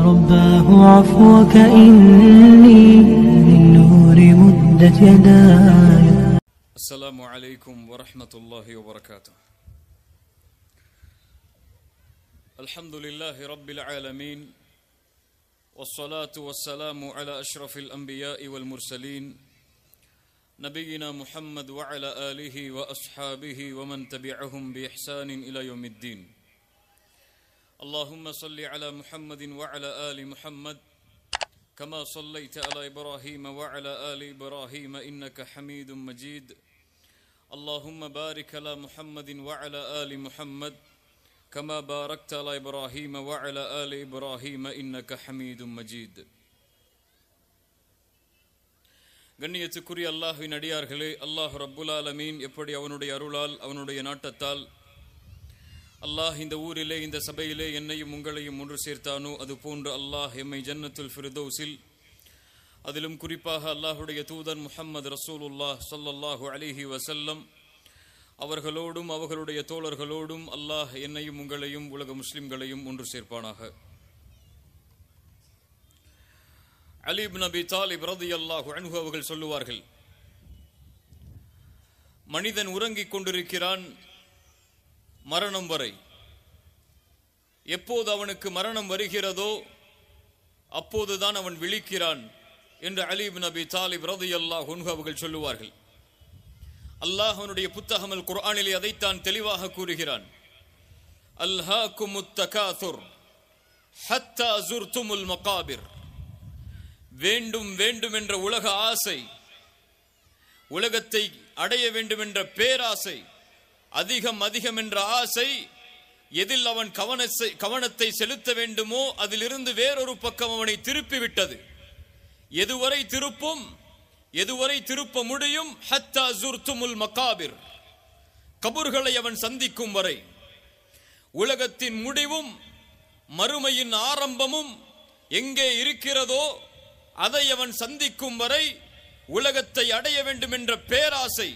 رباه عفوك إني للنور مدت يداي. السلام عليكم ورحمة الله وبركاته. الحمد لله رب العالمين، والصلاة والسلام على أشرف الأنبياء والمرسلين نبينا محمد وعلى آله وأصحابه ومن تبعهم بإحسان إلى يوم الدين. اللهم صل على محمد وعلى آل محمد كما صليت على إبراهيم وعلى آل إبراهيم إنك حميد مجيد. اللهم بارك على محمد وعلى آل محمد كما باركت على إبراهيم وعلى آل إبراهيم إنك حميد مجيد. கண்ணியத்துக்குரிய அல்லாஹ்வின் அடியார்களே, அல்லாஹ் ரப்புல் ஆலமீன் எப்படி அவனுடைய அருளால் அவனுடைய நாட்டத்தால் அல்லாஹ் இந்த ஊரிலே இந்த சபையிலே என்னையும் உங்களையும் ஒன்று சேர்த்தானோ அதுபோன்று அல்லாஹ் எம்மை ஜன்னத்துல் ஃபிர்தௌஸில், அதிலும் குறிப்பாக அல்லாஹுடைய தூதர் முஹம்மது ரசூலுல்லாஹ் ஸல்லல்லாஹு அலைஹி வஸல்லம் அவர்களோடும் அவர்களுடைய தோழர்களோடும் அல்லாஹ் என்னையும் உங்களையும் உலக முஸ்லிம்களையும் ஒன்று சேர்ப்பானாக. அலி இப்னு அபி தாலிப் ரலியல்லாஹு அன்ஹு அவர்கள் சொல்லுவார்கள், மனிதன் உறங்கிக் கொண்டிருக்கிறான் மரணம் வரை. எப்போது அவனுக்கு மரணம் வருகிறதோ அப்போதுதான் அவன் விழிக்கிறான் என்று அலி இப்னு அபி தாலிப் ரலியல்லாஹு அன்ஹு அவர்கள் சொல்லுவார்கள். அல்லாஹ் அவனுடைய புத்தகம் அல் குர்ஆனிலே அதைத்தான் தெளிவாக கூறுகிறான். அல்ஹாகுமுத் தகாதுர் ஹத்தா ஸுர்துமுல் மகாபிர். வேண்டும் வேண்டும் என்ற உலக ஆசை, உலகத்தை அடைய வேண்டும் என்ற பேராசை, அதிகம் அதிகம் என்ற ஆசை, எதில் அவன் கவனத்தை செலுத்த வேண்டுமோ அதிலிருந்து வேறொரு பக்கம் அவனை திருப்பி விட்டது. எதுவரை திருப்பும், எதுவரை திருப்ப முடியும்? ஹத்தா ஸுர்துமுல் மகாபிர், கபர்களை அவன் சந்திக்கும் வரை. உலகத்தின் முடிவும் மறுமையின் ஆரம்பமும் எங்கே இருக்கிறதோ அதை அவன் சந்திக்கும் வரை உலகத்தை அடைய வேண்டும் என்ற பேராசை,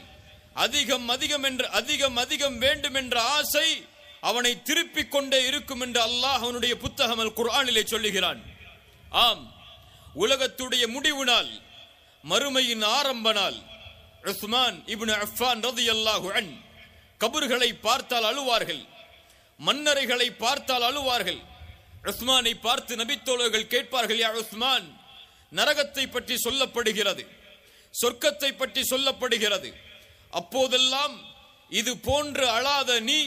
அதிகம் அதிகம் என்று அதிகம் அதிகம் வேண்டும் என்ற ஆசை அவனை திருப்பிக் கொண்டே இருக்கும் என்று அல்லாஹ் அவனுடைய புத்தகம் அல் குர்ஆனிலே சொல்லுகிறான். ஆம், உலகத்துடைய முடிவு நாள், மறுமையின் ஆரம்ப நாள். உஸ்மான் இப்னு அஃபான் ரலியல்லாஹு அன்ஹு கபர்களை பார்த்தால் அழுவார்கள், மன்னரைகளை பார்த்தால் அழுவார்கள். உஸ்மானை பார்த்து நபித்தோழர்கள் கேட்பார்கள், யா உஸ்மான், நரகத்தை பற்றி சொல்லப்படுகிறது, சொர்க்கத்தை பற்றி சொல்லப்படுகிறது, அப்போதெல்லாம் இது போன்று அழாத நீ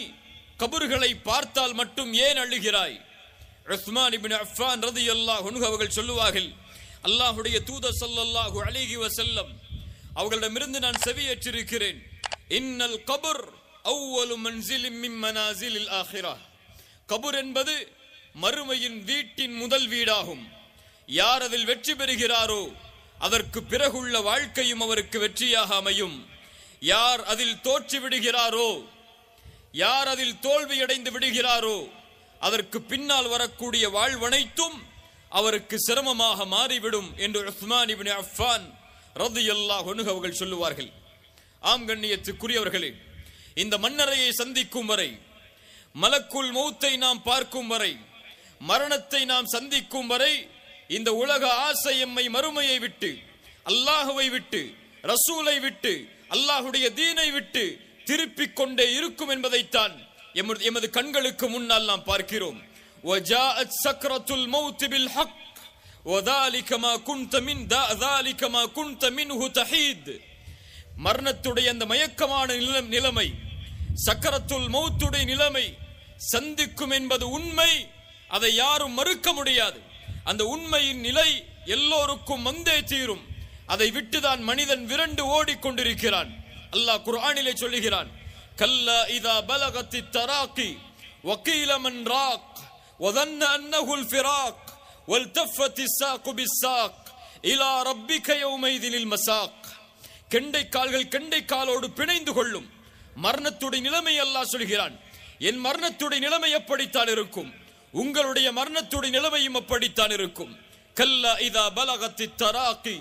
கபர்களை பார்த்தால் மட்டும் ஏன் அழுகிறாய்? உஸ்மான் இப்னு அஃபான் ரலியல்லாஹு அன்ஹு அவர்கள் சொல்லுவார்கள், அல்லாஹ்வுடைய தூதர் ஸல்லல்லாஹு அலைஹி வஸல்லம் அவர்களிடமிருந்து நான் செவியேற்றிருக்கிறேன். இன்னல் கபர் அவ்வலு மன்சிலின் மின் மனாசிலில் ஆகிரஹ். கபர் என்பது மறுமையின் வீட்டின் முதல் வீடாகும். யார் அதில் வெற்றி பெறுகிறாரோ அதற்கு பிறகுள்ள வாழ்க்கையும் அவருக்கு வெற்றியாக அமையும். யார் அதில் தோற்று விடுகிறாரோ, யார் அதில் தோல்வியடைந்து விடுகிறாரோ அதற்கு பின்னால் வரக்கூடிய வாழ்வனைத்தும் அவருக்கு சிரமமாக மாறிவிடும் என்று உஸ்மான் இப்னு அஃபான் ரலியல்லாஹு அன்ஹு அவர்கள் சொல்லுவார்கள். ஆம் கண்ணியத்துக்குரியவர்களே, இந்த மன்னரையை சந்திக்கும் வரை, மலக்குல் மௌத்தை நாம் பார்க்கும் வரை, மரணத்தை நாம் சந்திக்கும் வரை இந்த உலக ஆசை எம்மை மறுமையை விட்டு, அல்லாஹுவை விட்டு, ரசூலை விட்டு, அல்லாஹுடைய தீனை விட்டு திருப்பிக் கொண்டே இருக்கும் என்பதைத்தான் எமது கண்களுக்கு முன்னால் நாம் பார்க்கிறோம். وَجَاءَتْ سَكْرَةُ الْمَوْتِ بِالْحَقِّ وَذَلِكَ مَا كُنْتَ مِنْهُ تَحِيدُ. மரணத்துடைய அந்த மயக்கமான நிலைமை, சக்கரத்துல் மௌத்துடைய நிலைமை சந்திக்கும் என்பது உண்மை. அதை யாரும் மறுக்க முடியாது. அந்த உண்மையின் நிலை எல்லோருக்கும் வந்தே தீரும். அதை விட்டுதான் மனிதன் விரண்டு ஓடிக்கொண்டிருக்கிறான். அல்லாஹ் குர்ஆனிலே சொல்லுகிறான், கல்லா இதா பலகத்தித் தராக்கி வகீல மன் ராக் வதன்ன அன்னஹுல் ஃபிராக் வல்தஃபத்திஸ் சாக்கு பிஸ்ஸாக் இலா ரப்பிக யௌமைதினில் மசாக். கெண்டை கால்கள் கெண்டை காலோடு பிணைந்து கொள்ளும். மரணத்துடைய நிலைமை அல்லாஹ் சொல்கிறான். என் மரணத்துடைய நிலைமை எப்படித்தான் இருக்கும், உங்களுடைய மரணத்துடைய நிலைமையும் அப்படித்தான் இருக்கும். கல்லா இதா பலகத்தித் தராக்கி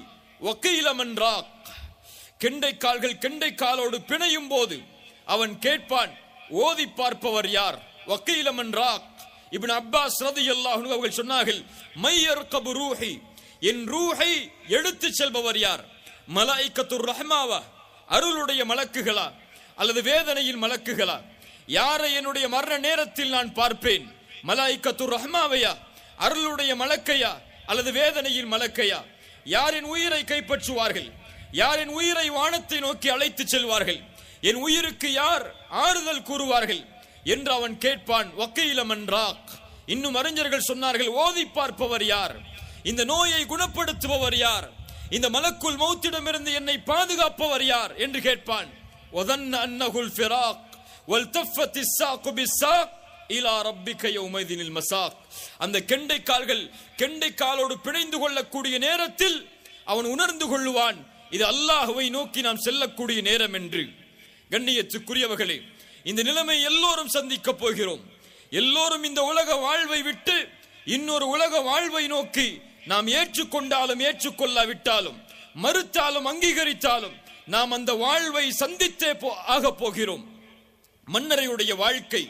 வகீல மன் ராக். கெண்டை கால்கள் கெண்டை காலோடு பிணையும் போது அவன் கேட்பான், ஓதி பார்ப்பவர் யார்? வகீல மன் ராக், இப்னு அப்பாஸ் ரலியல்லாஹு அன்ஹு அவர்கள் சொன்னார்கள், மையர்கபு ரூஹி, என் ரூஹை எடுத்து செல்பவர் யார்? மலாயிகத்துர் ரஹ்மாவா, அருளுடைய மலக்குகளா அல்லது வேதனையின் மலக்குகளா? யாரை என்னுடைய மரண நேரத்தில் நான் பார்ப்பேன்? மலாயிகத்துர் ரஹ்மாவையா, அருளுடைய மலக்கையா அல்லது வேதனையின் மலக்கையா? யாரின் உயிரை கைப்பற்றுவார்கள்? யாரின் உயிரை வானத்தை நோக்கி அழைத்து செல்வார்கள்? என் உயிருக்கு யார் ஆறுதல் கூறுவார்கள் என்று அவன் கேட்பான். வக்கீல மன் ராக், இன்னும் அறிஞர்கள் சொன்னார்கள், ஓதி பார்ப்பவர் யார்? இந்த நோயை குணப்படுத்துபவர் யார்? இந்த மலக்குல் மௌத்திடமிருந்து என்னை பாதுகாப்பவர் யார் என்று கேட்பான். வதன்ன அன்னஹுல் ஃபிராக் வல்தஃபத்திஸ் ஸாகு பிஸ்ஸாக் இலா ரப்பிக யௌமைதினில் மஸாக். அந்த கெண்டைக்காலோடு பிணைந்து கொள்ளக்கூடிய நேரத்தில் அவன் உணர்ந்து கொள்ளுவான், இது அல்லாஹ்வை நோக்கி நாம் செல்லக்கூடிய நேரம் என்று. கண்ணியத்துக்குரியவர்களே, இந்த நிலைமை எல்லோரும் சந்திக்க போகிறோம். எல்லோரும் இந்த உலக வாழ்வை விட்டு இன்னொரு உலக வாழ்வை நோக்கி நாம் ஏற்றுக்கொண்டாலும் ஏற்றுக்கொள்ளாவிட்டாலும், மறுத்தாலும் அங்கீகரித்தாலும் நாம் அந்த வாழ்வை சந்தித்தே ஆக போகிறோம். மன்னரையுடைய வாழ்க்கை,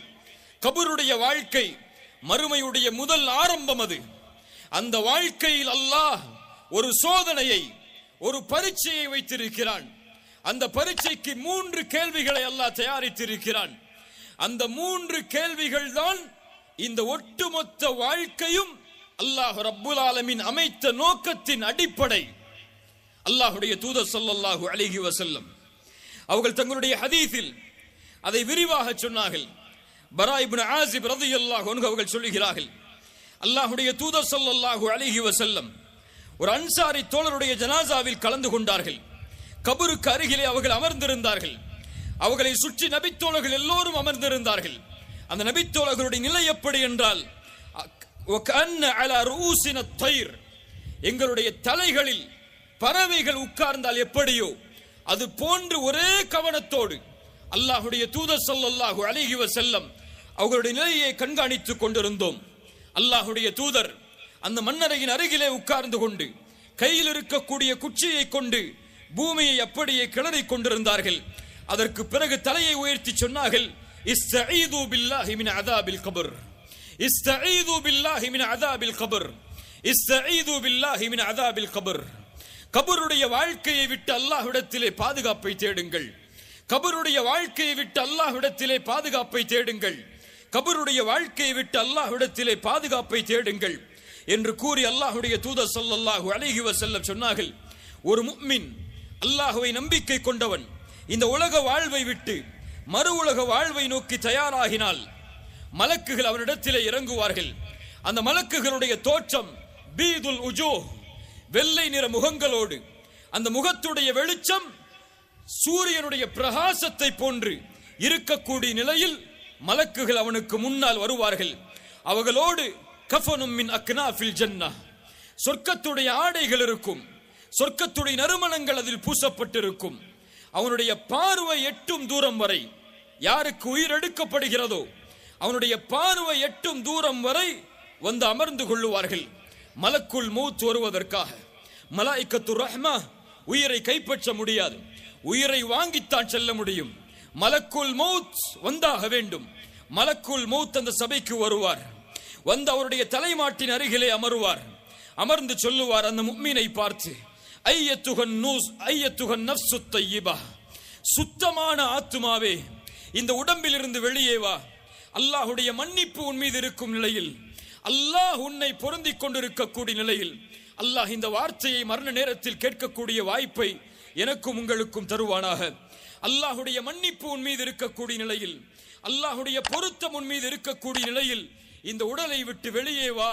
கபருடைய வாழ்க்கை, மறுமையுடைய முதல் ஆரம்பம் அது. அந்த வாழ்க்கையில் அல்லாஹ் ஒரு சோதனையை, ஒரு பரீட்சையை வைத்திருக்கிறான். அந்த பரீட்சைக்கு 3 கேள்விகளை அல்லாஹ் தயாரித்திருக்கிறான். அந்த 3 கேள்விகள் தான் இந்த ஒட்டுமொத்த வாழ்க்கையும் அல்லாஹ் ரப்புல் ஆலமீன் அமைத்த நோக்கத்தின் அடிப்படை. அல்லாஹ்வுடைய தூதர் ஸல்லல்லாஹு அலைஹி வஸல்லம் அவர்கள் தங்களுடைய ஹதீஸில் அதை விரிவாக சொன்னார்கள். பரா இப்னு ஆஸிப் ரலியல்லாஹு அன்ஹு அவர்கள் சொல்லுகிறார்கள், அல்லாஹ்வுடைய தூதர் ஸல்லல்லாஹு அலைஹி வஸல்லம் ஒரு அன்சாரி தோழருடைய ஜனாசாவில் கலந்து கொண்டார்கள். கபருக்கு அருகிலே அவர்கள் அமர்ந்திருந்தார்கள். அவர்களை சுற்றி நபித்தோழர்கள் எல்லோரும் அமர்ந்திருந்தார்கள். அந்த நபித்தோழர்களுடைய நிலை எப்படி என்றால், எங்களுடைய தலைகளில் பறவைகள் உட்கார்ந்தால் எப்படியோ அது போன்று ஒரே கவனத்தோடு அல்லாஹ்வுடைய தூதர் ஸல்லல்லாஹு அலைஹி வஸல்லம் அவர்களுடைய நிலையை கண்காணித்துக் கொண்டிருந்தோம். அல்லாஹ்வுடைய தூதர் அந்த மன்னரையின் அருகிலே உட்கார்ந்து கொண்டு கையில் இருக்கக்கூடிய குச்சியை கொண்டு பூமியை அப்படியே கிளறிக் கொண்டிருந்தார்கள். அதற்கு பிறகு தலையை உயர்த்தி சொன்னார்கள், இஸ்தஈது பில்லாஹி மின் அஸாபில் கபர், இஸ்தஈது பில்லாஹி மின் அஸாபில் கபர், இஸ்தஈது பில்லாஹி மின் அஸாபில் கபர். கபருடைய வாழ்க்கையை விட்டு அல்லாஹ்விடத்திலே பாதுகாப்பை தேடுங்கள். கபருடைய வாழ்க்கையை விட்டு அல்லாஹ்விடத்திலே பாதுகாப்பை தேடுங்கள். கபருடைய வாழ்க்கையை விட்டு அல்லாஹ்விடத்திலே பாதுகாப்பை தேடுங்கள் என்று கூறி அல்லாஹ்வுடைய தூதர் ஸல்லல்லாஹு அலைஹி வஸல்லம் சொன்னார்கள், ஒரு முஃமின், அல்லாஹ்வை நம்பிக்கை கொண்டவன், இந்த உலக வாழ்வை விட்டு மறு உலக வாழ்வை நோக்கி தயாராகினால் மலக்குகள் அவனிடத்திலே இறங்குவார்கள். அந்த மலக்குகளுடைய தோற்றம் பீதுல் உஜூஹ், வெள்ளை நிற முகங்களோடு, அந்த முகத்துடைய வெளிச்சம் சூரியனுடைய பிரகாசத்தை போன்று இருக்கக்கூடிய நிலையில் மலக்குகள் அவனுக்கு முன்னால் வருவார்கள். அவர்களோடு கஃபனும் மின் அக்னாஃபில் ஜன்னah, சொர்க்கத்துடைய ஆடைகள் இருக்கும், சொர்க்கத்துடைய நறுமணங்கள் அதில் பூசப்பட்டிருக்கும். அவனுடைய பார்வை எட்டும் தூரம் வரை, யாருக்கு உயிர் எடுக்கப்படுகிறதோ அவனுடைய பார்வை எட்டும் தூரம் வரை வந்து அமர்ந்து கொள்ளுவார்கள். மலக்குல் மௌத் வருவதற்காக. மலாயிகத்துர் ரஹ்மா உயிரை கைப்பற்ற முடியாது, உயிரை வாங்கித்தான் செல்ல முடியும். மலக்குல் மௌத் வந்தாக வேண்டும். மலக்குல் மௌத் அந்த சபைக்கு வருவார். வந்து அவருடைய தலைமாட்டின் அருகிலே அமருவார். அமர்ந்து சொல்லுவார் அந்த முஃமினை பார்த்து, ஐயத்துகன் நஃப்சு தய்யிபா, சுத்தமான ஆத்துமாவே, இந்த உடம்பில் இருந்து வெளியே வா. அல்லாஹ்வுடைய மன்னிப்பு உன் மீது இருக்கும் நிலையில், அல்லாஹ் உன்னை பொருந்திக் கொண்டிருக்கக்கூடிய நிலையில், அல்லாஹ் இந்த வார்த்தையை மரண நேரத்தில் கேட்கக்கூடிய வாய்ப்பை எனக்கும் உங்களுக்கும் தருவானாக. அல்லாஹ்வுடைய மன்னிப்பு உன் மீது இருக்கக்கூடிய நிலையில், அல்லாஹ்வுடைய பொருத்தம் உன் மீது இருக்கக்கூடிய நிலையில் இந்த உடலை விட்டு வெளியே வா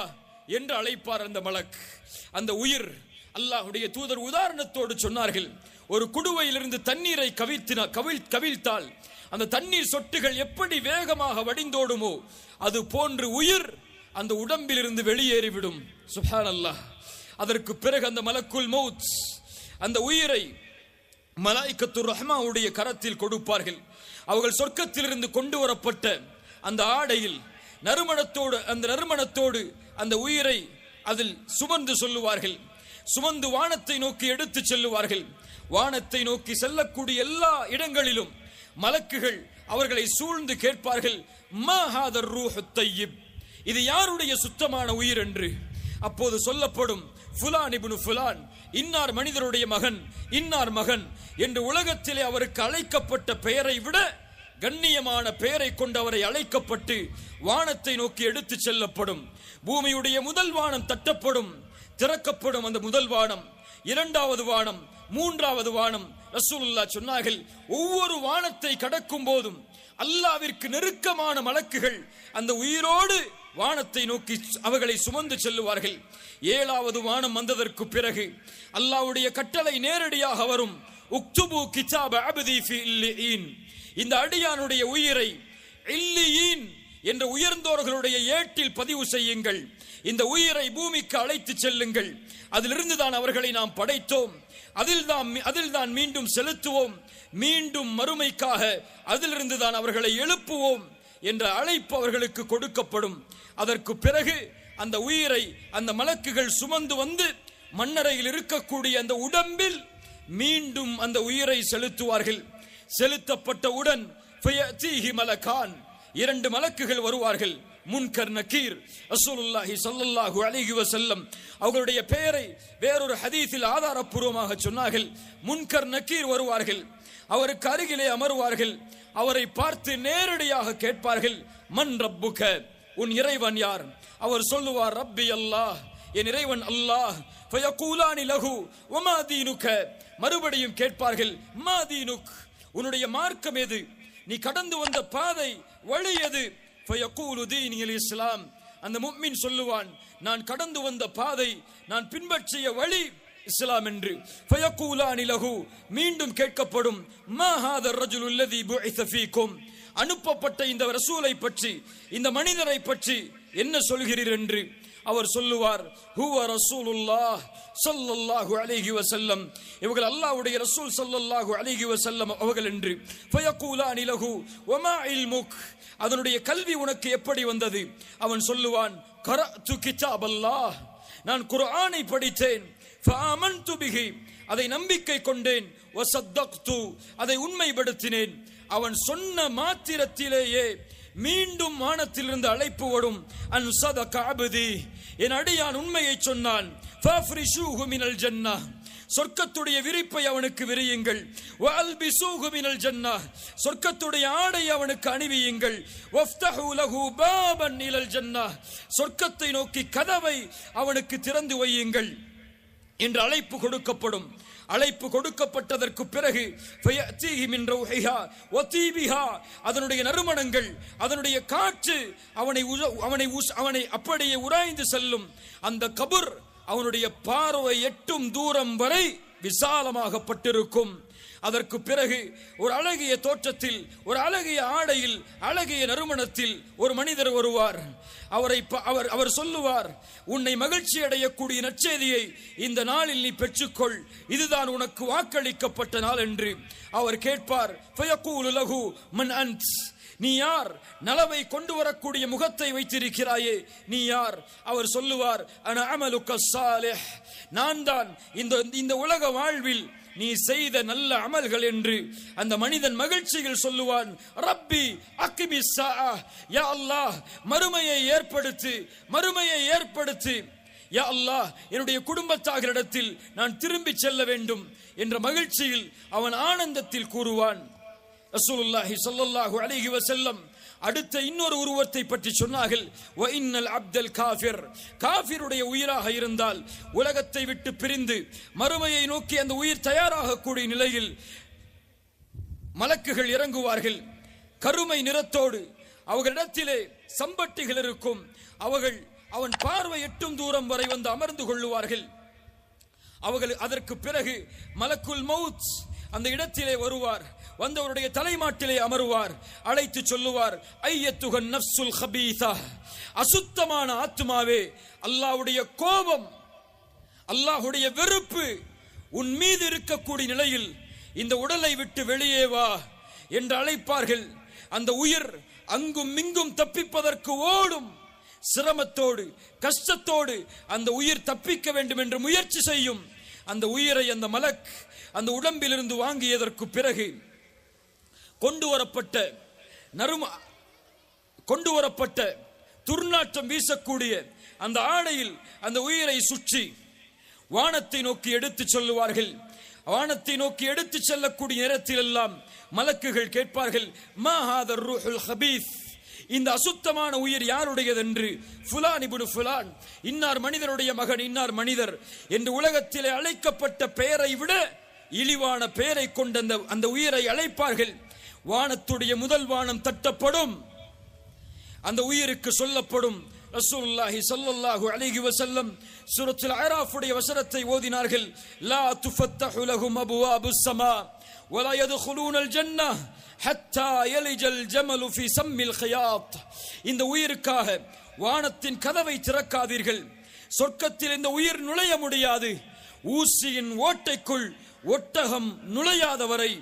என்று அழைப்பார் அந்த மலக். அந்த உயிர், அல்லாஹ்வுடைய தூதர் உதாரணத்தோடு சொன்னார்கள், ஒரு குடுவையிலிருந்து தண்ணீரை கவிழ்த்தால் அந்த தண்ணீர் சொட்டுகள் எப்படி வேகமாக வடிந்தோடுமோ அது போன்று உயிர் அந்த உடம்பிலிருந்து வெளியேறிவிடும். சுப்ஹானல்லாஹ். அதற்கு பிறகு அந்த மலக்குல் மௌத் அந்த உயிரை மலாயிகத்துர் ரஹ்மாவுடைய கரத்தில் கொடுப்பார்கள். அவர்கள் சொர்க்கத்திலிருந்து கொண்டு வரப்பட்ட அந்த ஆடையில் நறுமணத்தோடு அந்த உயிரை அதில் சுமந்து சொல்லுவார்கள். சுமந்து வானத்தை நோக்கி எடுத்து செல்லுவார்கள். வானத்தை நோக்கி செல்லக்கூடிய எல்லா இடங்களிலும் மலக்குகள் அவர்களை சூழ்ந்து கேட்பார்கள், மா ஹாதர் ரூஹு தய்யிப், இது யாருடைய சுத்தமான உயிர் என்று. அப்போது சொல்லப்படும் ஃபுலான் இப்னு ஃபுலான், இன்னார் மனிதருடைய மகன், இன்னார் மகன் என்று உலகத்திலே அவருக்கு அழைக்கப்பட்ட பெயரை விட கண்ணியமான பெயரை கொண்டு அவரை அழைக்கப்பட்டு வானத்தை நோக்கி எடுத்து செல்லப்படும். பூமியுடைய முதல் வானம் தட்டப்படும், திறக்கப்படும். அந்த முதல் வானம், இரண்டாவது வானம், மூன்றாவது வானம். ரசூலுல்லாஹ் சொன்னார்கள், ஒவ்வொரு வானத்தை கடக்கும் போதும் அல்லாஹ்விற்கு நெருக்கமான மலக்குகள் அந்த உயிரோடு வானத்தை நோக்கி அவர்களை சுமந்து செல்லுவார்கள். ஏழாவது வானம் வந்ததற்கு பிறகு அல்லாஹ்வுடைய கட்டளை நேரடியாக வரும். உக்துபு கிதாப அப்தி ஃபி இல்லியின், இந்த அடியானுடைய உயிரை இல்லியின் என்ற உயர்ந்தோர்களுடைய ஏட்டில் பதிவு செய்யுங்கள். இந்த உயிரை பூமிக்கு அழைத்து செல்லுங்கள். அதிலிருந்து தான் அவர்களை நாம் படைத்தோம், அதில் தான் மீண்டும் செலுத்துவோம், மீண்டும் மறுமைக்காக அதிலிருந்து தான் அவர்களை எழுப்புவோம் என்ற அழைப்பு அவர்களுக்கு கொடுக்கப்படும். அதற்கு பிறகு அந்த உயிரை அந்த மலக்குகள் சுமந்து வந்து மண்ணறையில் இருக்கக்கூடிய அந்த உடம்பில் மீண்டும் அந்த உயிரை செலுத்துவார்கள். செலுத்தப்பட்டவுடன் மலக்கான், இரண்டு மலக்குகள் வருவார்கள். முன்கர் நக்கீர். ரசூலுல்லாஹி ஸல்லல்லாஹு அலைஹி வஸல்லம் அவர்களுடைய பெயரை வேறொரு ஹதீஸில் ஆதாரப்பூர்வமாக சொன்னார்கள். முன்கர் நக்கீர் வருவார்கள், அவருக்கு அருகிலே அமருவார்கள். அவரை பார்த்து நேரடியாக கேட்பார்கள், மன் ரப்புக, உன் இறைவன் யார்? அவர் சொல்லுவார், ரப்பி அல்லாஹ், என் இறைவன் அல்லாஹ். ஃபயகூலானி லஹு வமா தீனுக, மறுபடியும் கேட்பார்கள், மா தீனுக், உன்னுடைய மார்க்கம் எது? நீ கடந்து வந்த பாதை, வழி எது? ஃபயகூலு தீனில் இஸ்லாம், அந்த முஃமின் சொல்லுவான், நான் கடந்து வந்த பாதை, நான் பின்பற்றிய வழி இஸ்லாம் என்று. ஃபயகூலானி லஹு, மீண்டும் கேட்கப்படும், மா ஹாதர் ரஜுல் அல்லதி புஇஸ ஃபீக்கும், அனுப்பப்பட்ட இந்த ரசூலை பற்றி, இந்த மனிதரை பற்றி என்ன சொல்கிறீர் என்று. அவர் சொல்லுவார், ஹுவ ரசூலுல்லாஹ் ஸல்லல்லாஹு அலைஹி வஸல்லம், இவர்கள் அல்லாஹ்வுடைய ரசூல் ஸல்லல்லாஹு அலைஹி வஸல்லம் அவர்கள் என்று. ஃபயகூலானி லஹு வமா இல்முக், அதனுடைய கல்வி உனக்கு எப்படி வந்தது? அவன் சொல்லுவான், கரஅது கிதாபல்லாஹ், நான் குர்ஆனை படித்தேன். ஃபஆமன்து பிஹி, அதை நம்பிக்கை கொண்டேன். வஸத்தக்து, அதை உண்மைப்படுத்தினேன். அவன் சொன்ன மாத்திரத்திலேயே மீண்டும் வானத்திலிருந்து அழைப்பு வரும். அன் ஸதக அப்தி, என் அடியான் உண்மையை சொன்னான். ஃபஃப்ரிஷூஹு மினல் ஜன்னah, சொர்க்கத்துடைய விரிப்பை அவனுக்கு விரியுங்கள். வஅல்பிஸூஹு மினல் ஜன்னah, சொர்க்கத்துடைய ஆடை அவனுக்கு அணிவியுங்கள். வஃப்தஹு லஹு பாபன் இலல் ஜன்னah, சொர்க்கத்தை நோக்கி கதவை அவனுக்கு திறந்து வையுங்கள் என்று அழைப்பு கொடுக்கப்படும். அழைப்பு கொடுக்கப்பட்டதற்கு பிறகு அதனுடைய நறுமணங்கள், அதனுடைய காற்று அவனை அப்படியே உராய்ந்து செல்லும். அந்த கபர் அவனுடைய பார்வை எட்டும் தூரம் வரை விசாலமாகப்பட்டிருக்கும். அதற்கு பிறகு ஒரு அழகிய தோற்றத்தில், ஒரு அழகிய ஆடையில், அழகிய நறுமணத்தில் ஒரு மனிதர் வருவார். அவர் சொல்லுவார், உன்னை மகிழ்ச்சி அடையக்கூடிய நற்செய்தியை இந்த நாளில் நீ பெற்றுக்கொள், இதுதான் உனக்கு வாக்களிக்கப்பட்ட நாள் என்று. அவர் கேட்பார், ஃபயகூலு லஹு மன் அன்த், நீ யார்? நலவை கொண்டு வரக்கூடிய முகத்தை வைத்திருக்கிறாயே, நீ யார்? அவர் சொல்லுவார், அன அமலுக ஸாலிஹ், நான் தான் இந்த உலக வாழ்வில் நீ செய்த நல்ல அமல்கள் என்று. அந்த மனிதன் மகிழ்ச்சியில் சொல்லுவான், ரப்பி அக்மி ஸாஅ, யா அல்லாஹ் மறுமையை ஏற்படுத்து, மறுமையை ஏற்படுத்து. யா அல்லாஹ், என்னுடைய குடும்பத்தாரிடத்தில் நான் திரும்பி செல்ல வேண்டும் என்ற மகிழ்ச்சியில் அவன் ஆனந்தத்தில் கூறுவான். ரசூலுல்லாஹி ஸல்லல்லாஹு அலைஹி வஸல்லம் அடுத்த இன்னொரு உருவத்தை பற்றி சொன்னார்கள். வ இன்னல் அப்தல் காஃபிர், காஃபிருடைய உயிராக இருந்தால் உலகத்தை விட்டு பிரிந்து மறுமையை நோக்கி அந்த உயிர் தயாராகக்கூடிய நிலையில் மலக்குகள் இறங்குவார்கள். கருமை நிறத்தோடு அவர்களிடத்திலே சம்பட்டிகள் இருக்கும். அவன் பார்வை எட்டும் தூரம் வரை வந்து அமர்ந்து கொள்ளுவார்கள். அதற்கு பிறகு மலக்குல் மவுத் அந்த இடத்திலே வருவார். வந்தவருடைய தலைமாட்டிலே அமருவார். அழைத்து சொல்லுவார், ஐயத்துகன் நஃப்சுல் ஹபீஸா, அசுத்தமான ஆத்மாவே, அல்லாஹ்வுடைய கோபம், அல்லாஹ்வுடைய வெறுப்பு உன் மீது இருக்கக்கூடிய நிலையில் இந்த உடலை விட்டு வெளியே வா என்று அழைப்பார்கள். அந்த உயிர் அங்கும் இங்கும் தப்பிப்பதற்கு ஓடும். சிரமத்தோடு கஷ்டத்தோடு அந்த உயிர் தப்பிக்க வேண்டும் என்று முயற்சி செய்யும். அந்த உயிரை அந்த மலக் அந்த உடம்பிலிருந்து வாங்கியதற்கு பிறகு கொண்டு வரப்பட்ட துர்நாற்றம் வீசக்கூடிய அந்த ஆடையில் அந்த உயிரை சுற்றி வானத்தை நோக்கி எடுத்து சொல்லுவார்கள். வானத்தை நோக்கி எடுத்து செல்லக்கூடிய நேரத்தில் எல்லாம் மலக்குகள் கேட்பார்கள், மா ஹாதர் ரூஹுல் ஹபீஸ், இந்த அசுத்தமான உயிர் யாருடையது என்று. ஃபுலான் இப்னு ஃபுலான், இன்னார் மனிதருடைய மகன், இன்னார் மனிதர் என்று உலகத்திலே அழைக்கப்பட்ட பெயரை விட இழிவான பெயரை கொண்ட அந்த உயிரை அழைப்பார்கள். வானத்துடைய முதல் வானம் தட்டப்படும், அந்த உயிருக்கு சொல்லப்படும். ரசூலுல்லாஹி ஸல்லல்லாஹு அலைஹி வஸல்லம் சூரத்துல் அராஃப் உடைய வசனத்தை ஓதினார்கள். லா துஃபத்தஹு லஹும் அப்வாபுஸ் ஸமா வலா யதுகுலூனல் ஜன்னஹ் ஹத்தா யலிஜல் ஜமலு ஃபீ ஸம்மில் கியாத். இந்த உயிருக்காக வானத்தின் கதவை திறக்காதீர்கள், சொர்க்கத்தில் இந்த உயிர் நுழைய முடியாது ஊசியின் ஓட்டைக்குள் ஒட்டகம் நுழையாதவரை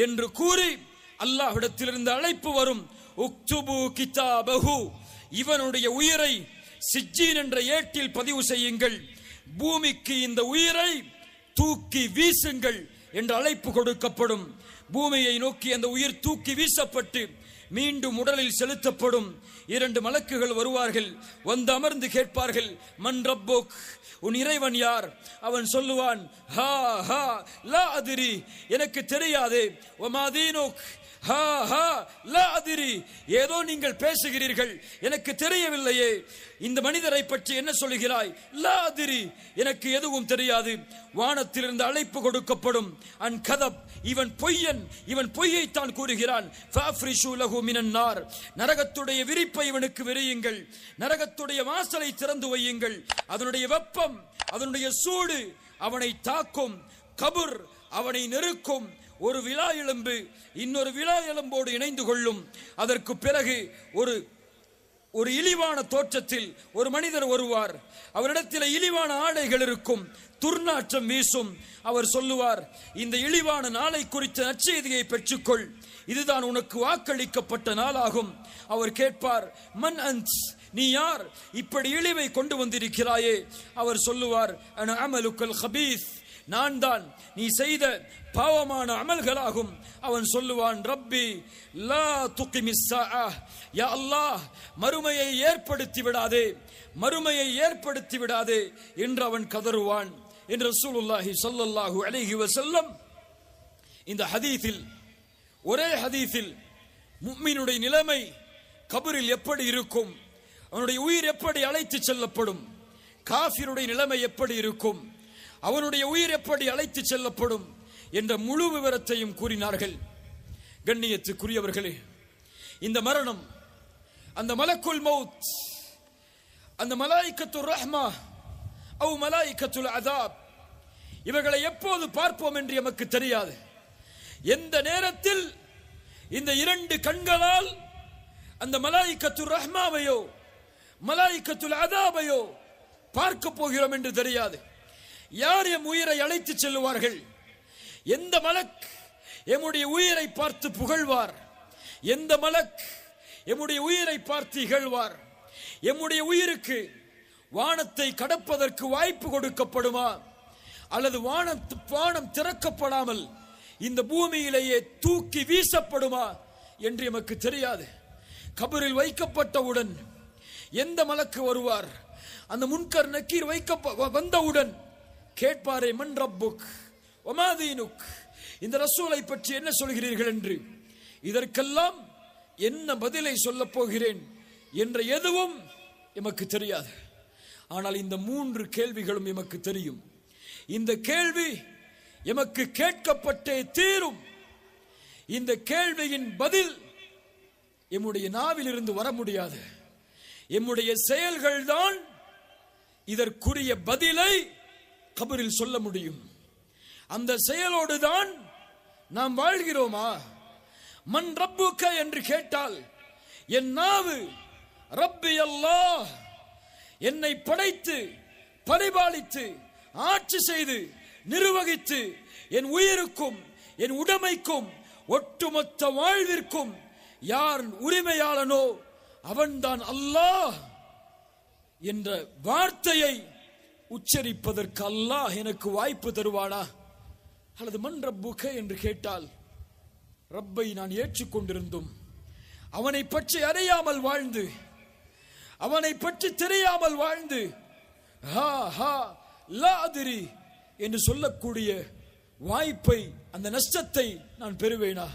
என்று கூறி அல்லாஹ்விடத்திலிருந்து அழைப்பு வரும். உக்துபு கிதாபஹு, இவனுடைய உயிரை சிஜ்ஜீன் என்ற ஏட்டில் பதிவு செய்யுங்கள், பூமிக்கு இந்த உயிரை தூக்கி வீசுங்கள் என்ற அழைப்பு கொடுக்கப்படும். பூமியை நோக்கி அந்த உயிர் தூக்கி வீசப்பட்டு மீண்டும் உடலில் செலுத்தப்படும். 2 மலக்குகள் வருவார்கள், வந்து அமர்ந்து கேட்பார்கள், மன் ரப்புக், உன் இறைவன் யார்? அவன் சொல்லுவான், ஹா ஹா லா அதிரி, எனக்கு தெரியாது. வமா தீனுக், ஹா ஹா லா அதிரி, ஏதோ நீங்கள் பேசுகிறீர்கள், எனக்கு தெரியவில்லையே. இந்த மனிதரை பற்றி என்ன சொல்கிறாய்? லா அதிரி, எனக்கு எதுவும் தெரியாது. வானத்திலிருந்து அழைப்பு கொடுக்கப்படும். அன் கதப், இவன் பொய்யன், இவன் பொய்யைத்தான் கூறுகிறான். ஃபஃப்ரிஷு லஹு மினன் நார், நரகத்துடைய விரிப்பை இவனுக்கு விரியுங்கள், நரகத்துடைய வாசலை திறந்து வையுங்கள். அதனுடைய வெப்பம், அதனுடைய சூடு அவனை தாக்கும். கபர் அவனை நெருக்கும். ஒரு விலா எலும்பு இன்னொரு விலா எலும்போடு இணைந்து கொள்ளும். அதற்கு பிறகு ஒரு இழிவான தோற்றத்தில் ஒரு மனிதர் வருவார். அவரிடத்தில் இழிவான ஆடைகள் இருக்கும், துர்நாற்றம் வீசும். அவர் சொல்லுவார், இந்த இழிவான நாளை குறித்த நற்செய்தியை பெற்றுக்கொள், இதுதான் உனக்கு வாக்களிக்கப்பட்ட நாளாகும். அவர் கேட்பார், மன் அன்ஸ், நீ யார்? இப்படி இழிவை கொண்டு வந்திருக்கிறாயே. அவர் சொல்லுவார், அன அமலுக்கல் ஹபீஸ், நான் தான் நீ செய்த பாவமான அமல்களாகும். அவன் சொல்லுவான், ரப்பி லா துகிமிஸ் ஸாஅஹ், யா அல்லாஹ் மறுமையை ஏற்படுத்தி விடாதே, மறுமையை ஏற்படுத்தி விடாதே என்று அவன் கதறுவான் என்று ரசூலுல்லாஹி ஸல்லல்லாஹு அலைஹி வஸல்லம் இந்த ஹதீஸில், ஒரே ஹதீஸில் முஃமினுடைய நிலைமை கபரில் எப்படி இருக்கும், அவனுடைய உயிர் எப்படி அழைத்து செல்லப்படும், காஃபிருடைய நிலைமை எப்படி இருக்கும், அவனுடைய உயிர் எப்படி அழைத்து செல்லப்படும் என்ற முழு விவரத்தையும் கூறினார்கள். கண்ணியத்துக்குரியவர்களே, இந்த மரணம், அந்த மலக்குல் மௌத், அந்த மலாயிகத்துர் ரஹ்மா அவ் மலாயிகத்துல் அதாப், இவர்களை எப்போது பார்ப்போம் என்று நமக்கு தெரியாது. எந்த நேரத்தில் இந்த 2 கண்களால் அந்த மலாயிகத்துர் ரஹ்மாவையோ மலாயிகத்துல் அதாபையோ பார்க்க போகிறோம் என்று தெரியாது. யார் எம் உயிரை அழைத்து செல்லுவார்கள்? எந்த மலக் எம்முடைய உயிரை பார்த்து புகழ்வார்? எந்த மலக் எம்முடைய உயிரை பார்த்து இகழ்வார்? எம்முடைய உயிருக்கு வானத்தை கடப்பதற்கு வாய்ப்பு கொடுக்கப்படுமா, அல்லது வானம் திறக்கப்படாமல் இந்த பூமியிலேயே தூக்கி வீசப்படுமா என்று எமக்கு தெரியாது. கபரில் வைக்கப்பட்டவுடன் எந்த மலக்கு வருவார்? அந்த முன்கர் நக்கீர் வந்தவுடன் கேட்பாரே, மன் ரப்புக் வமா தீனுக், இந்த ரசூலை பற்றி என்ன சொல்கிறீர்கள் என்று. இதற்கெல்லாம் என்ன பதிலை சொல்லப் போகிறேன் என்ற எதுவும் எமக்கு தெரியாது. ஆனால் இந்த 3 கேள்விகளும் எமக்கு தெரியும். இந்த கேள்வி எமக்கு கேட்கப்பட்டே தீரும். இந்த கேள்வியின் பதில் எம்முடைய நாவிலிருந்து வர முடியாது. எம்முடைய செயல்கள் தான் இதற்குரிய பதிலை கபரில் சொல்ல முடியும். அந்த செயலோடு தான் நாம் வாழ்கிறோமா? மன் ரப்புக என்று கேட்டால் என் நாவு ரப்பி அல்லாஹ், என்னை படைத்து பரிபாலித்து ஆட்சி செய்து நிர்வகித்து என் உயிருக்கும் என் உடைமைக்கும் ஒட்டுமொத்த வாழ்விற்கும் யார் உரிமையாளனோ அவன்தான் அல்லாஹ் என்ற வார்த்தையை உச்சரிப்பதற்கு அல்லாஹ் எனக்கு வாய்ப்பு தருவானா? அல்லது மன் ரப்புக என்று கேட்டால், ரப்பை நான் ஏற்றுக்கொண்டிருந்தும் அவனை பற்றி அறியாமல் வாழ்ந்து அவனை பற்றி தெரியாமல் வாழ்ந்து ஹா ஹா லா அதிரி என்று சொல்லக்கூடிய வாய்ப்பை, அந்த நஷ்டத்தை நான் பெறுவேனா?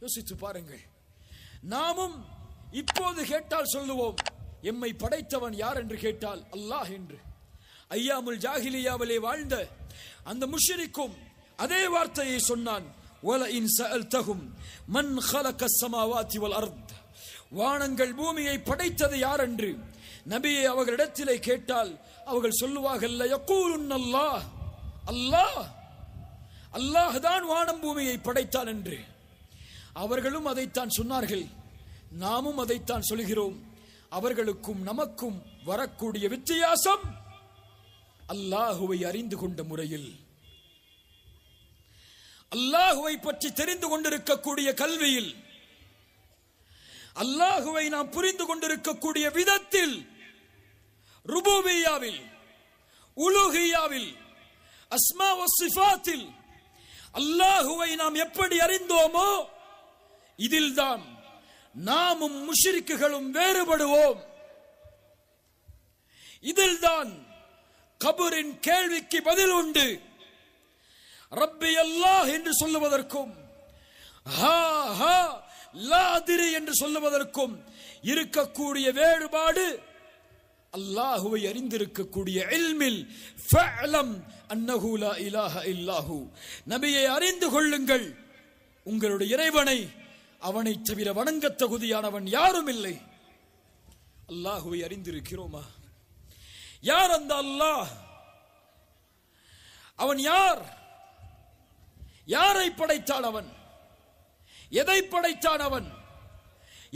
யோசித்து பாருங்கள். நாமும் இப்போது கேட்டால் சொல்லுவோம், எம்மை படைத்தவன் யார் என்று கேட்டால் அல்லாஹ் என்று. ஐயாமுல் ஜாஹிலியாவிலே வாழ்ந்த அந்த முஷ்ரிக்கும் அதே வார்த்தையை சொன்னான். வல இன் சஅல்தஹும் மன் خلقஸ் ஸமாவாதி வல் அர்த், வானங்கள் பூமியை படைத்தது யார் என்று நபியை அவர்களிடத்திலே கேட்டால் அவர்கள் சொல்லுவார்கள், யகூலுன் அல்லாஹ், அல்லாஹ், அல்லாஹ் தான் வானம் பூமியை படைத்தான் என்று. அவர்களும் அதைத்தான் சொன்னார்கள், நாமும் அதைத்தான் சொல்கிறோம். அவர்களுக்கும் நமக்கும் வரக்கூடிய வித்தியாசம் அல்லாஹுவை அறிந்து கொண்ட முறையில், அல்லாஹுவை பற்றி தெரிந்து கொண்டிருக்கக்கூடிய கல்வியில், அல்லாஹுவை நாம் புரிந்து கொண்டிருக்கக்கூடிய விதத்தில், ருபூபிய்யாவில், உலூஹிய்யாவில், அஸ்மா வ சிஃபாத்தில் அல்லாஹுவை நாம் எப்படி அறிந்தோமோ இதில்தான் நாமும் முஷ்ரிக்குகளும் வேறுபடுவோம். இதில்தான் கபரின் கேள்விக்கு பதில் உண்டு. ரப்பி அல்லாஹ் என்று சொல்லுவதற்கும் ஹா ஹா லா அதிரி என்று சொல்லுவதற்கும் இருக்கக்கூடிய வேறுபாடு அல்லாஹுவை அறிந்திருக்கக்கூடிய இல்மில் ஃபஅலம் அன்னஹு லா இலாஹ இல்லாஹு, நபியை அறிந்து கொள்ளுங்கள், உங்களுடைய இறைவனை, அவனை தவிர வணங்க தகுதியானவன் யாரும் இல்லை. அல்லாஹுவை அறிந்திருக்கிறோமா? யார் அந்த அல்லாஹ்? அவன் யார்? யாரை படைத்தான் அவன்? எதை படைத்தான் அவன்?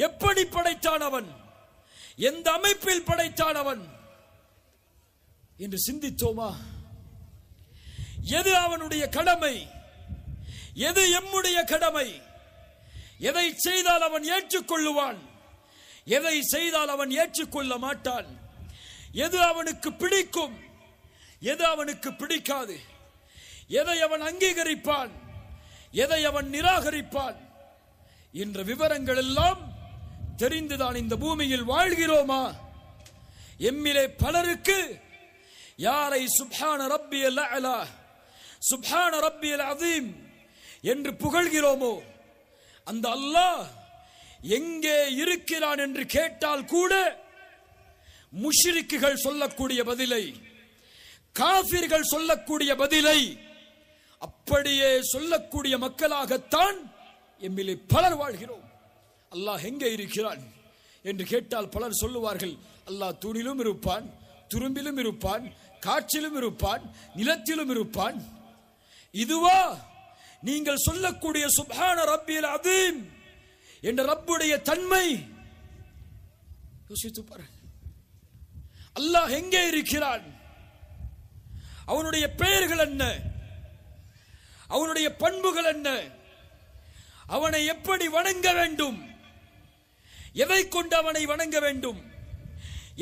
எப்படி படைத்தான் அவன்? எந்த அமைப்பில் படைத்தான் அவன் என்று சிந்தித்தோமா? எது அவனுடைய கடமை? எது எம்முடைய கடமை? எதை செய்தால் அவன் ஏற்றுக்கொள்ளுவான், எதை செய்தால் அவன் ஏற்றுக்கொள்ள மாட்டான், எது அவனுக்கு பிடிக்கும், எது அவனுக்கு பிடிக்காது, எதை அவன் அங்கீகரிப்பான், எதை அவன் நிராகரிப்பான் என்ற விவரங்கள் எல்லாம் தெரிந்துதான் இந்த பூமியில் வாழ்கிறோமா? எம்மிலே பலருக்கு யாரை சுப்ஹான ரப்பியல் அலா, சுப்ஹான ரப்பியல் அதீம் என்று புகழ்கிறோமோ அந்த அல்லாஹ் எங்கே இருக்கிறான் என்று கேட்டால் கூட முஷ்ரிக்குகள் சொல்லக்கூடிய பதிலை, காஃபிர்கள் சொல்லக்கூடிய பதிலை அப்படியே சொல்லக்கூடிய மக்களாகத்தான் எம்மிலே பலர் வாழ்கிறோம். அல்லாஹ் எங்கே இருக்கிறான் என்று கேட்டால் பலர் சொல்லுவார்கள், அல்லாஹ் தூணிலும் இருப்பான், துரும்பிலும் இருப்பான், காற்றிலும் இருப்பான், நிலத்திலும் இருப்பான். இதுவா நீங்கள் சொல்லக்கூடிய சுப்ஹான ரப்பியல் அதீம் என்ற ரப்புடைய தன்மை? யோசித்து பாருங்கள். அல்லாஹ் எங்கே இருக்கிறான்? அவனுடைய பெயர்கள் என்ன? அவனுடைய பண்புகள் என்ன? அவனை எப்படி வணங்க வேண்டும்? எதை கொண்டு அவனை வணங்க வேண்டும்?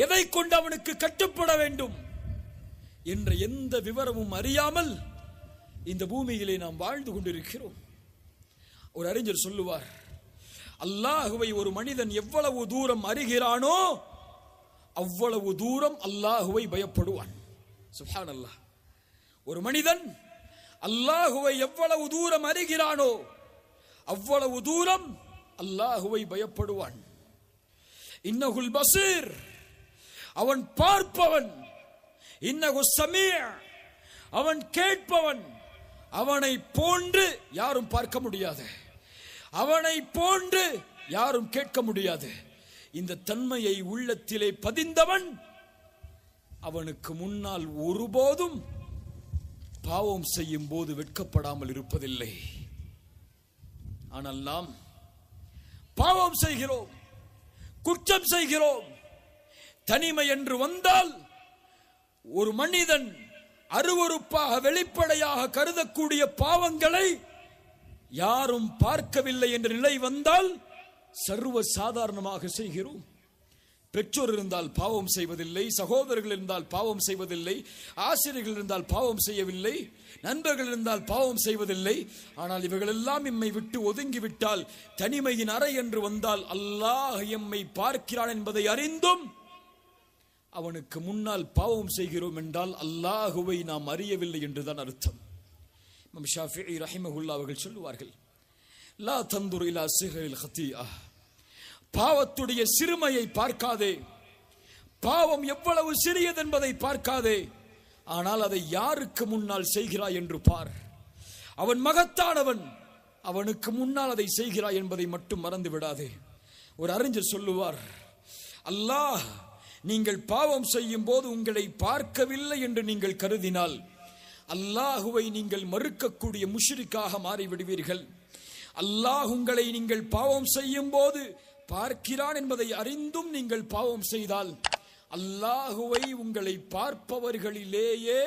எதை கொண்டு அவனுக்கு கட்டுப்பட வேண்டும் என்ற எந்த விவரமும் அறியாமல் இந்த பூமியிலே நாம் வாழ்ந்து கொண்டிருக்கிறோம். ஒரு அறிஞர் சொல்லுவார், அல்லாஹுவை ஒரு மனிதன் எவ்வளவு தூரம் அறிகிறானோ அவ்வளவு தூரம் அல்லாஹுவை பயப்படுவான். சுப்ஹானல்லாஹ். ஒரு மனிதன் அல்லாஹுவை எவ்வளவு தூரம் அறிகிறானோ அவ்வளவு தூரம் அல்லாஹுவை பயப்படுவான். இன்னஹுல் பஸீர், அவன் பார்ப்பவன். இன்னஹு ஸமீ, அவன் கேட்பவன். அவனை போன்று யாரும் பார்க்க முடியாது, அவனை போன்று யாரும் கேட்க முடியாது. இந்த தன்மையை உள்ளத்திலே பதிந்தவன் அவனுக்கு முன்னால் ஒருபோதும் பாவம் செய்யும் போது வெட்கப்படாமல் இருப்பதில்லை. ஆனால் நாம் பாவம் செய்கிறோம், குற்றம் செய்கிறோம். தனிமை என்று வந்தால் ஒரு மனிதன் அருவருப்பாக வெளிப்படையாக கருதக்கூடிய பாவங்களை யாரும் பார்க்கவில்லை என்ற நிலை வந்தால் சர்வ சாதாரணமாக செய்கிறோம். பெற்றோர் இருந்தால் பாவம் செய்வதில்லை, சகோதரர்கள் இருந்தால் பாவம் செய்வதில்லை, ஆசிரியர்கள் இருந்தால் பாவம் செய்யவில்லை, நண்பர்கள் இருந்தால் பாவம் செய்வதில்லை. ஆனால் இவர்களெல்லாம் எம்மை விட்டு ஒதுங்கிவிட்டால், தனிமையின் அறை என்று வந்தால் அல்லாஹ் எம்மை பார்க்கிறான் என்பதை அறிந்தும் அவனுக்கு முன்னால் பாவம் செய்கிறோம் என்றால் அல்லாஹுவை நாம் அறியவில்லை என்றுதான் அர்த்தம். இமாம் ஷாஃபிஈ ரஹிமஹுல்லாஹ் அவர்கள் சொல்லுவார்கள், லா தந்துர் இலா சிஹரில் ஹதீஆ, பாவத்துடைய சிறுமையை பார்க்காதே, பாவம் எவ்வளவு சிறியது என்பதை பார்க்காதே, ஆனால் அதை யாருக்கு முன்னால் செய்கிறாய் என்று பார். அவன் மகத்தானவன், அவனுக்கு முன்னால் அதை செய்கிறாய் என்பதை மட்டும் மறந்து விடாதே. ஒரு அறிஞர் சொல்லுவார், அல்லாஹ் நீங்கள் பாவம் செய்யும் போது உங்களை பார்க்கவில்லை என்று நீங்கள் கருதினால் அல்லாஹுவை நீங்கள் மறுக்கக்கூடிய முஷ்ரிக்காக மாறிவிடுவீர்கள். அல்லாஹ் உங்களை நீங்கள் பாவம் செய்யும் போது பார்க்கிறான் என்பதை அறிந்தும் நீங்கள் பாவம் செய்தால் அல்லாஹுவை உங்களை பார்ப்பவர்களிலேயே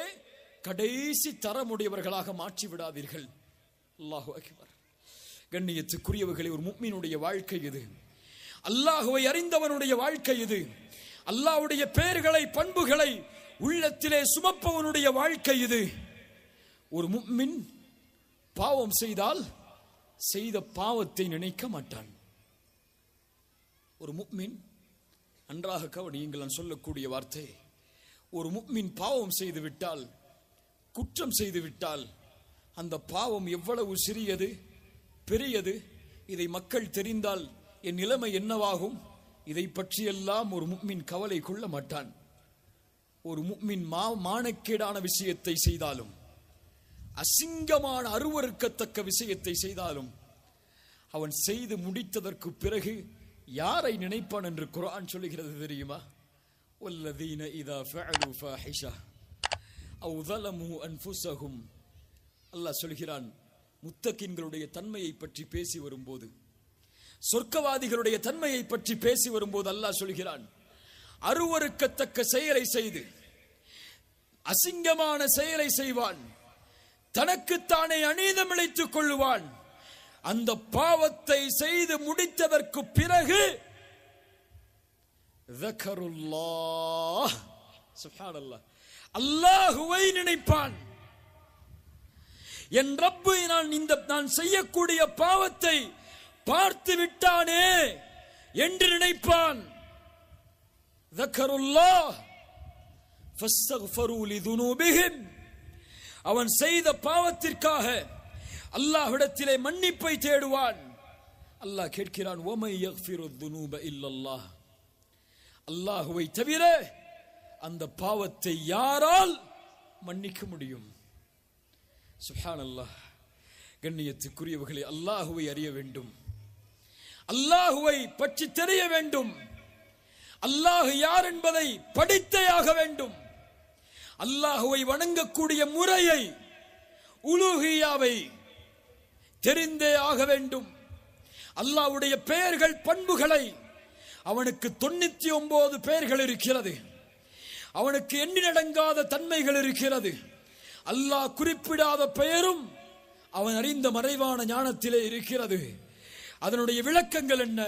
கடைசி தரமுடையவர்களாக மாற்றி விடாதீர்கள். அல்லாஹு அக்பர். கண்ணியத்துக்குரியவர்களே, ஒரு முஃமினுடைய வாழ்க்கை இது, அல்லாஹுவை அறிந்தவனுடைய வாழ்க்கை இது, அல்லாஹ்வுடைய பெயர்களை பண்புகளை உள்ளத்திலே சுமப்பவனுடைய வாழ்க்கை இது. ஒரு முஃமின் பாவம் செய்தால் செய்த பாவத்தை நினைக்க மாட்டான். ஒரு முஃமின், நன்றாக கவனியுங்கள் நான் சொல்லக்கூடிய வார்த்தை, ஒரு முஃமின் பாவம் செய்து விட்டால், குற்றம் செய்து விட்டால், அந்த பாவம் எவ்வளவு சிறியது பெரியது இதை மக்கள் தெரிந்தால் என் நிலைமை என்னவாகும், இதை பற்றியெல்லாம் ஒரு முஃமின் கவலை கொள்ள மாட்டான். ஒரு முஃமின் மானக்கேடான விஷயத்தை செய்தாலும், அசிங்கமான அருவருக்கத்தக்க விஷயத்தை செய்தாலும், அவன் செய்து முடித்ததற்கு பிறகு யாரை நினைப்பான் என்று குர்ஆன் சொல்லுகிறது தெரியுமா? வல்லதீன இதா ஃபஅலு ஃபாஹிஷா அவ் ஸலமு அன்ஃபுஸஹும். அல்லாஹ் சொல்கிறான், முத்தகின்களுடைய தன்மையை பற்றி பேசி வரும்போது, சொர்க்கவாதிகளுடைய தன்மையை பற்றி பேசி வரும்போது அல்லாஹ் சொல்கிறான், அருவருக்கத்தக்க செயலை செய்து அசிங்கமான செயலை செய்வான், தனக்குத்தானே அநீதம் இழைத்துக் கொள்ளுவான். அந்த பாவத்தை செய்து முடித்ததற்கு பிறகு ذكرullah, சுப்ஹானல்லாஹ், அல்லாஹுவை நினைப்பான். என் ரப்பு நான் செய்யக்கூடிய பாவத்தை பார்த்து விட்டானே என்று நினைப்பான். ذكرullah فاستغفروا لذنوبهم. அவன் செய்த பாவத்திற்காக அல்லாஹ்விடத்திலே மன்னிப்பை தேடுவான். அல்லாஹ் கேட்கிறான், وَمَن يَغْفِرُ الذُّنُوبَ إِلَّا اللَّهُ. அல்லாஹுவை தவிர அந்த பாவத்தை யாரால் மன்னிக்க முடியும்? சுப்ஹானல்லாஹ். கண்ணியத்துக்குரியவர்களே, அல்லாஹுவை அறிய வேண்டும், அல்லாஹுவை பற்றி தெரிய வேண்டும், அல்லாஹ் யார் என்பதை படித்தேயாக வேண்டும், அல்லாஹுவை வணங்கக்கூடிய முறையை உலூஹியாவை தெரிந்தே ஆக வேண்டும். அல்லாஹ்வுடைய பெயர்கள் பண்புகளை, அவனுக்கு 99 பெயர்கள் இருக்கிறது, அவனுக்கு எண்ணிலடங்காத தன்மைகள் இருக்கிறது. அல்லாஹ் குறிப்பிடாத பெயரும் அவன் அறிந்த மறைவான ஞானத்திலே இருக்கிறது. அதனுடைய விளக்கங்கள் என்ன,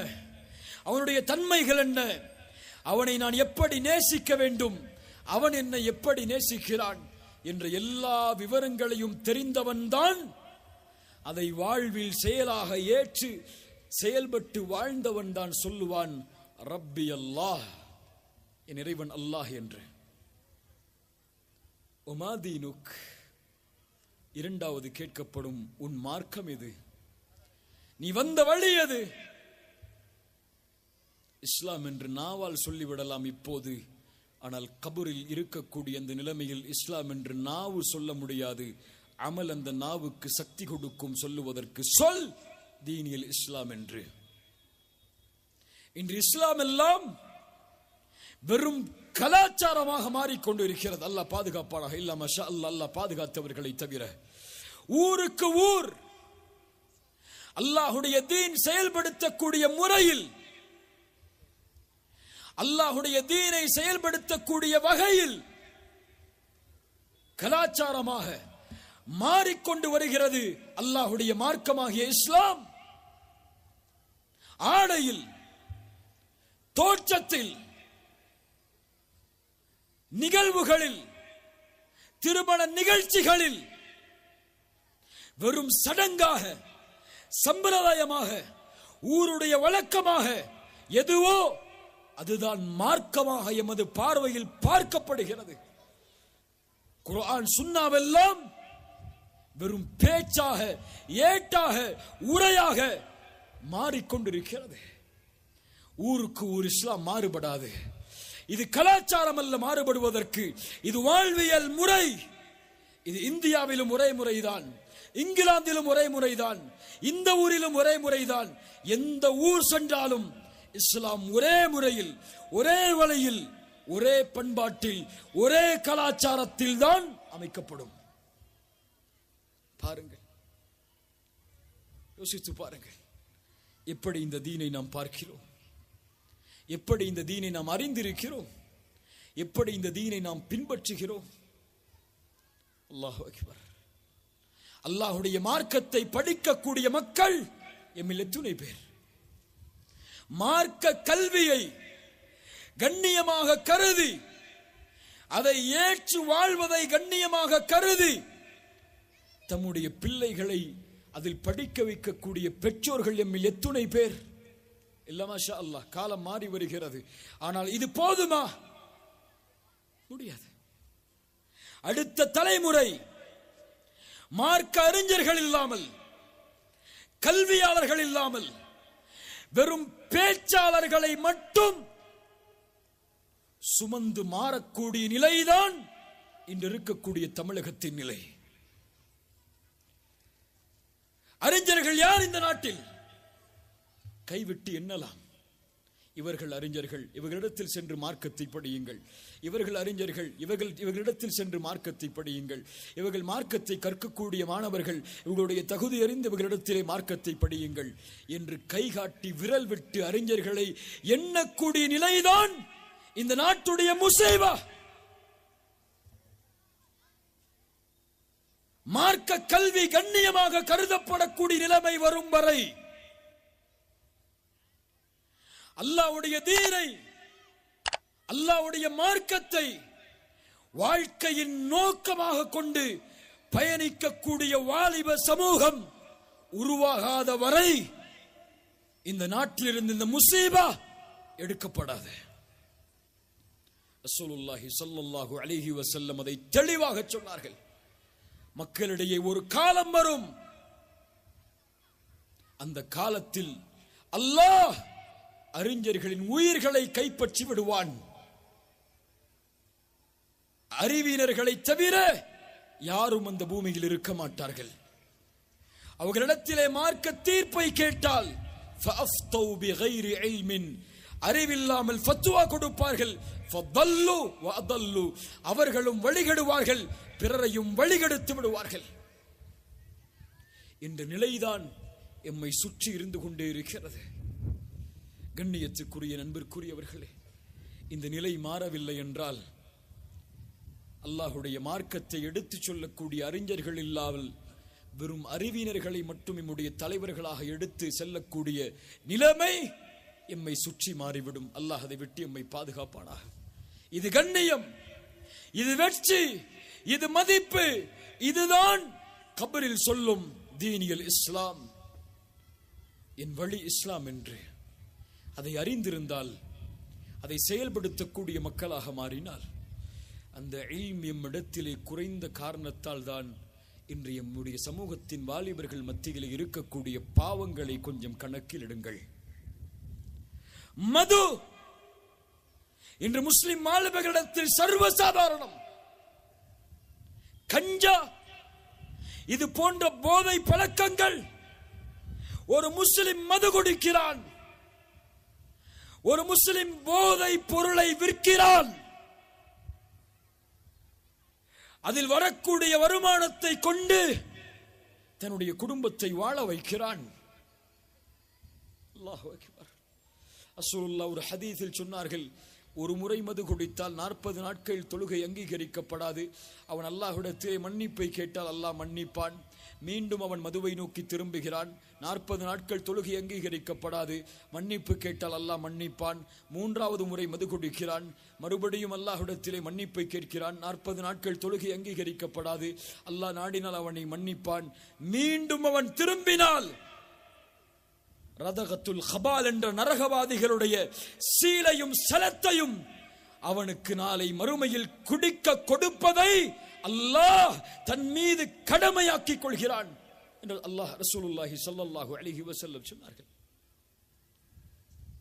அவனுடைய தன்மைகள் என்ன, அவனை நான் எப்படி நேசிக்க வேண்டும், அவன் என்னை எப்படி நேசிக்கிறான் என்ற எல்லா விவரங்களையும் தெரிந்தவன்தான் அதை வாழ்வில் செயலாக ஏற்று செயல்பட்டு வாழ்ந்தவன் தான் சொல்லுவான், ரப்பி அல்லாஹ், என் இறைவன் அல்லாஹ் என்று. உமாதீனுக், இரண்டாவது கேட்கப்படும், உன் மார்க்கம் எது, நீ வந்த வழி எது? இஸ்லாம் என்று நாவால் சொல்லிவிடலாம் இப்போது, ஆனால் கபரில் இருக்கக்கூடிய அந்த நிலைமையில் இஸ்லாம் என்று நாவு சொல்ல முடியாது. அமல் அந்த நாவுக்கு சக்தி கொடுக்கும் சொல்லுவதற்கு. சொல் தீனில் இஸ்லாம் என்று. இன்று இஸ்லாம் எல்லாம் வெறும் கலாச்சாரமாக மாறிக்கொண்டு இருக்கிறது. அல்லாஹ் பாதுகாப்பானாக. இல்ல மாஷா அல்லாஹ், அல்லாஹ் பாதுகாத்தவர்களை தவிர. ஊருக்கு ஊர் அல்லாஹ்வுடைய தீன் செயல்படுத்தக்கூடிய முறையில், அல்லாஹ்வுடைய தீனை செயல்படுத்தக்கூடிய வகையில் கலாச்சாரமாக மாறிக்கொண்டு வருகிறது அல்லாஹ்வுடைய மார்க்கமாகிய இஸ்லாம். ஆடையில், தோற்றத்தில், நிகழ்வுகளில், திருமண நிகழ்ச்சிகளில் வெறும் சடங்காக, சம்பிரதாயமாக, ஊருடைய வழக்கமாக எதுவோ அதுதான் மார்க்கமாக எமது பார்வையில் பார்க்கப்படுகிறது. குர்ஆன் சுன்னாவெல்லாம் வெறும் பேச்சாக, ஏட்டாக, உரையாக மாறிக்கொண்டிருக்கிறது. ஊருக்கு ஊர் இஸ்லாம் மாறுபடாது. இது கலாச்சாரம் அல்ல மாறுபடுவதற்கு, இது வாழ்வியல் முறை. இது இந்தியாவிலும் ஒரே முறைதான், இங்கிலாந்திலும் ஒரே முறைதான், இந்த ஊரிலும் ஒரே முறைதான். எந்த ஊர் சென்றாலும் இஸ்லாம் ஒரே முறையில், ஒரே வழியில், ஒரே பண்பாட்டில், ஒரே கலாச்சாரத்தில் தான் அமைக்கப்படும். பாருங்கள், யோசித்து பாருங்கள், எப்படி இந்த தீனை நாம் பார்க்கிறோம், எப்படி இந்த தீனை நாம் அறிந்திருக்கிறோம், எப்படி இந்த தீனை நாம் பின்பற்றுகிறோம். அல்லாஹு அக்பர். அல்லாஹுடைய மார்க்கத்தை படிக்கக்கூடிய மக்கள் எம்மில் எத்துணை பேர்? மார்க்க கல்வியை கண்ணியமாக கருதி, அதை ஏற்று வாழ்வதை கண்ணியமாக கருதி தம்முடைய பிள்ளைகளை அதில் படிக்க வைக்கக்கூடிய பெற்றோர்கள் எம்மில் எத்துணை பேர்? இல்ல மாஷா அல்லாஹ், காலம் மாறி வருகிறது. ஆனால் இது போதுமா? முடியாது. அடுத்த தலைமுறை மார்க்க அறிஞர்கள் இல்லாமல், கல்வியாளர்கள் இல்லாமல், வெறும் பேச்சாளர்களை மட்டும் சுமந்து மாறக்கூடிய நிலைதான் இன்று இருக்கக்கூடிய தமிழகத்தின் நிலை. அறிஞர்கள் யார் இந்த நாட்டில்? கைவிட்டு எண்ணலாம். இவர்கள் அறிஞர்கள், இவர்களிடத்தில் சென்று மார்க்கத்தை படியுங்கள். இவர்கள் அறிஞர்கள், இவர்களிடத்தில் சென்று மார்க்கத்தை படியுங்கள். இவர்கள் மார்க்கத்தை கற்கக்கூடிய மாணவர்கள், இவர்களுடைய தகுதி அறிந்து இவர்களிடத்திலே மார்க்கத்தை படியுங்கள் என்று கைகாட்டி விரல் விட்டு அறிஞர்களை எண்ணக்கூடிய நிலைதான் இந்த நாட்டுடைய முசீபா. மார்க்க கல்வி கண்ணியமாக கருதப்படக்கூடிய நிலைமை வரும் வரை அல்லாஹ்வுடைய தீனை, அல்லாஹ்வுடைய மார்க்கத்தை வாழ்க்கையின் நோக்கமாக கொண்டு பயணிக்கக்கூடிய வாலிப சமூகம் உருவாகாத வரை இந்த நாட்டிலிருந்து இந்த முசீபா எடுக்கப்படாது. ரசூலுல்லாஹி ஸல்லல்லாஹு அலைஹி வஸல்லம் அதை தெளிவாக சொன்னார்கள். மக்களிடையே ஒரு காலம் வரும், அந்த காலத்தில் அல்லாஹ் அறிஞர்களின் உயிர்களை கைப்பற்றி விடுவான். அறிவியனர்களை தவிர யாரும் அந்த பூமியில் இருக்க மாட்டார்கள். அவர்களிடத்திலே மார்க்க தீர்ப்பை கேட்டால் அறிவில்லாமல் ஃபத்வா கொடுப்பார்கள். அவர்களும் வழிகெடுவார்கள், பிறரையும் வழிகெடுத்து விடுவார்கள். இந்த நிலைதான் எம்மை சுற்றி இருந்து கொண்டே இருக்கிறது. கண்ணியத்துக்குரிய நண்பர்க்குரியவர்களே, இந்த நிலை மாறவில்லை என்றால் அல்லாஹுடைய மார்க்கத்தை எடுத்துச் சொல்லக்கூடிய அறிஞர்கள் இல்லாமல் வெறும் அறிவினர்களை மட்டும் நம்முடைய தலைவர்களாக எடுத்து செல்லக்கூடிய நிலைமை எம்மை சுற்றி மாறிவிடும். அல்லாஹ் அதை விட்டு எம்மை பாதுகாப்பானாக. இது கண்ணியம், இது வெற்றி, இது மதிப்பு, இதுதான் கபரில் சொல்லும் தீனியல் இஸ்லாம், என் வழி இஸ்லாம் என்று அதை அறிந்திருந்தால், அதை செயல்படுத்தக்கூடிய மக்களாக மாறினால், அந்த இல்ம் எம்மிடத்திலே குறைந்த காரணத்தால் தான் இன்று நம்முடைய சமூகத்தின் வாலிபர்கள் மத்தியில் இருக்கக்கூடிய பாவங்களை கொஞ்சம் கணக்கில் இடுங்கள். மது இன்று முஸ்லிம் வாலிபர்களிடத்தில் சர்வசாதாரணம். கஞ்சா, இது போன்ற போதை பழக்கங்கள். ஒரு முஸ்லிம் மது குடிக்கிறான், ஒரு முஸ்லிம் போதை பொருளை விற்கிறான், அதில் வரக்கூடிய வருமானத்தை கொண்டு தன்னுடைய குடும்பத்தை வாழ வைக்கிறான். அல்லாஹு அக்பர். ரசூலுல்லாஹ் ஒரு ஹதீஸில் சொன்னார்கள், ஒரு முறை மது குடித்தால் 40 நாட்கள் தொழுகை அங்கீகரிக்கப்படாது. அவன் அல்லாஹ்விடத்திலே மன்னிப்பை கேட்டால் அல்லாஹ் மன்னிப்பான். மீண்டும் அவன் மதுவை நோக்கி திரும்புகிறான், 40 நாட்கள் தொழுகை அங்கீகரிக்கப்படாது. மன்னிப்பு கேட்டால் அல்லாஹ் மன்னிப்பான். 3வது முறை மது குடிக்கிறான், மறுபடியும் அல்லாஹ்விடத்திலே மன்னிப்பை கேட்கிறான். 40 நாட்கள் தொழுகை அங்கீகரிக்கப்படாது. அல்லாஹ் நாடினால் அவனை மன்னிப்பான். மீண்டும் அவன் திரும்பினால் ரதகத்துல் ஹபால் என்ற நரகவாதிகளுடைய சீலையும் சலத்தையும் அவனுக்கு நாளை மறுமையில் குடிக்க கொடுப்பதை அல்லாஹ் தன் மீது கடமையாக்கிக் கொள்கிறான் என்று அல்லாஹ் ரசூலுல்லாஹி ஸல்லல்லாஹு அலைஹி வஸல்லம் சொன்னார்கள்.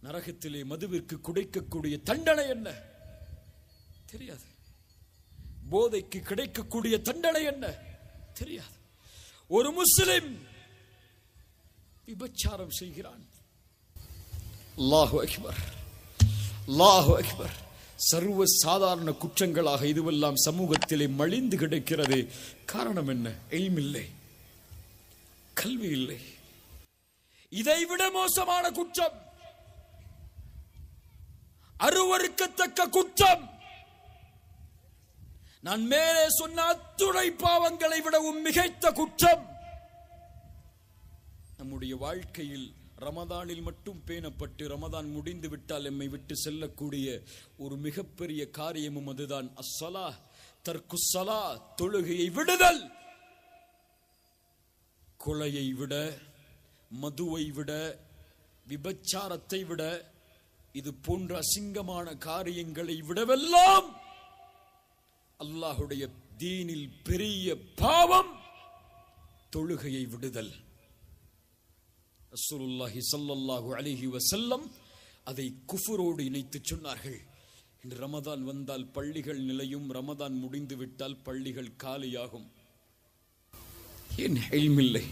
நரகத்திலே மதுவிற்கு குடிக்கக்கூடிய தண்டனை என்ன தெரியாது. போதைக்கு கிடைக்கக்கூடிய தண்டனை என்ன தெரியாது. ஒரு முஸ்லிம் விபச்சாரம் செய்கிறான், அல்லாஹு அக்பர், அல்லாஹு அக்பர், சர்வ சாதாரண குற்றங்களாக இதுவெல்லாம் சமூகத்திலே மலிந்து கிடக்கிறது. காரணம் என்ன? இல்ம் இல்லை, கல்வி இல்லை. இதைவிட மோசமான குற்றம், அருவருக்கத்தக்க குற்றம், நான் மேலே சொன்ன அத்துணை பாவங்களை விடவும் மிகைத்த குற்றம் நம்முடைய வாழ்க்கையில் ரமதானில் மட்டும் பேணப்பட்டு ரமதான் முடிந்து விட்டால் எம்மை விட்டு செல்லக்கூடிய ஒரு மிகப்பெரிய காரியமும் அதுதான் அஸ்ஸலா, தர்க்குஸ்ஸலா, தொழுகையை விடுதல். கொலையை விட, மதுவை விட, விபச்சாரத்தை விட, இது போன்ற அசிங்கமான காரியங்களை விடவெல்லாம் அல்லாஹுடைய தீனில் பெரிய பாவம் தொழுகையை விடுதல். ரசூலுல்லாஹி ஸல்லல்லாஹு அலைஹி வஸல்லம் அதை குஃபரோடு இணைத்து சொன்னார்கள். இன்று ரமதான் வந்தால் பள்ளிகள் நிலையும், ரமதான் முடிந்து விட்டால் பள்ளிகள் காலியாகும். ஏன்? இல்ம் இல்லை.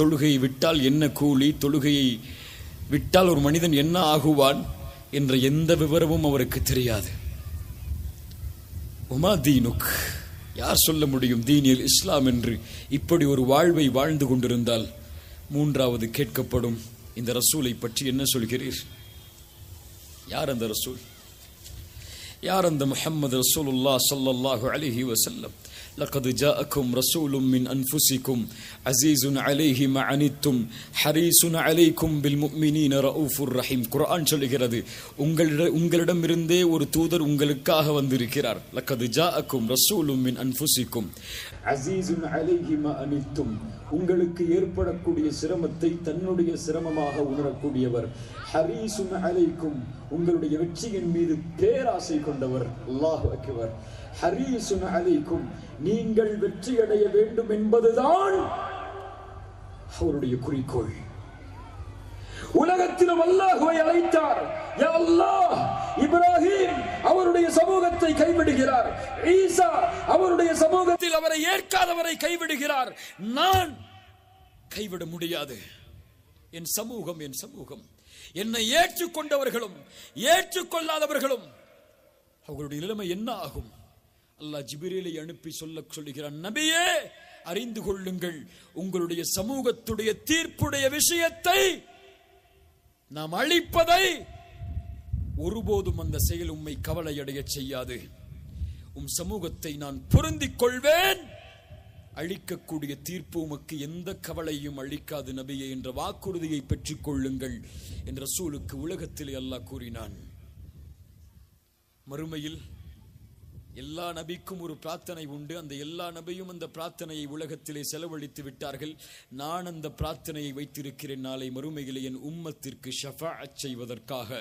தொழுகையை விட்டால் என்ன கூலி, தொழுகையை விட்டால் ஒரு மனிதன் என்ன ஆகுவான் என்ற எந்த விவரமும் அவருக்கு தெரியாது. உமா தீனுக், யார் சொல்ல முடியும் தீனில் இஸ்லாம் என்று? இப்படி ஒரு வாழ்வை வாழ்ந்து கொண்டிருந்தால் மூன்றாவது கேட்கப்படும், இந்த ரசூலை பற்றி என்ன சொல்கிறீர்? யார் அந்த ரசூல்? யார் அந்த முஹம்மது ரசூலுல்லாஹ் ஸல்லல்லாஹு அலைஹி வஸல்லம்? لقد جاءكم رسول من أنفسكم عزيز عليه ما عنتم حريص عليكم بالمؤمنين رؤوف رحيم. குர்ஆன் சொல்கிறது, உங்களிடமிருந்தே ஒரு தூதர் உங்களுக்காக வந்திருக்கிறார். لقد جاءكم رسول من أنفسكم عزيز عليه ما عنتم, உங்களுக்கு ஏற்படக்கூடிய சிரமத்தை தன்னுடைய சிரமமாக உணரக்கூடியவர். ஹரீசுன் அலைக்கும், உங்களுடைய வெற்றியின் மீது பேராசை கொண்டவர். அல்லாஹு அக்பர். ஹரீசுன் அலைக்கும், நீங்கள் வெற்றி அடைய வேண்டும் என்பதுதான் அவருடைய குறிக்கோள். உலகத்திலும் அல்லாஹ்வை அழைத்தார். யா அல்லாஹ், இப்ராஹிம் அவருடைய சமூகத்தை கைவிடுகிறார், ஈசா அவருடைய சமூகத்தில் அவரை ஏற்காதவரை கைவிடுகிறார். நான் கைவிட முடியாது. என் சமூகம், என் சமூகம், என்னை ஏற்றுக்கொண்டவர்களும் ஏற்றுக்கொள்ளாதவர்களும் அவர்களுடைய நிலைமை என்ன ஆகும்? அல்லாஹ் ஜிப்ரீலை அனுப்பி சொல்லுகிறான், நபியே அறிந்து கொள்ளுங்கள், உங்களுடைய சமூகத்துடைய தீர்ப்புடைய விஷயத்தை நாம் அழிப்பதை ஒருபோதும் அந்த செயல் உம்மை கவலையடைய செய்யாது. உம் சமூகத்தை நான் பொருந்திக் கொள்வேன், அழிக்கக்கூடிய தீர்ப்பு உமக்கு எந்த கவலையும் அழிக்காது நபியே என்ற வாக்குறுதியை பெற்றுக் கொள்ளுங்கள் என்ற ரசூலுக்கு உலகத்திலே அல்லாஹ் கூறினான். மறுமையில் எல்லா நபிக்கும் ஒரு பிரார்த்தனை உண்டு. அந்த எல்லா நபியும் அந்த பிரார்த்தனையை உலகத்திலே செலவழித்து விட்டார்கள். நான் அந்த பிரார்த்தனையை வைத்திருக்கிறேன், நாளை மறுமையிலே என் உம்மத்திற்கு ஷஃபாஅத் செய்வதற்காக.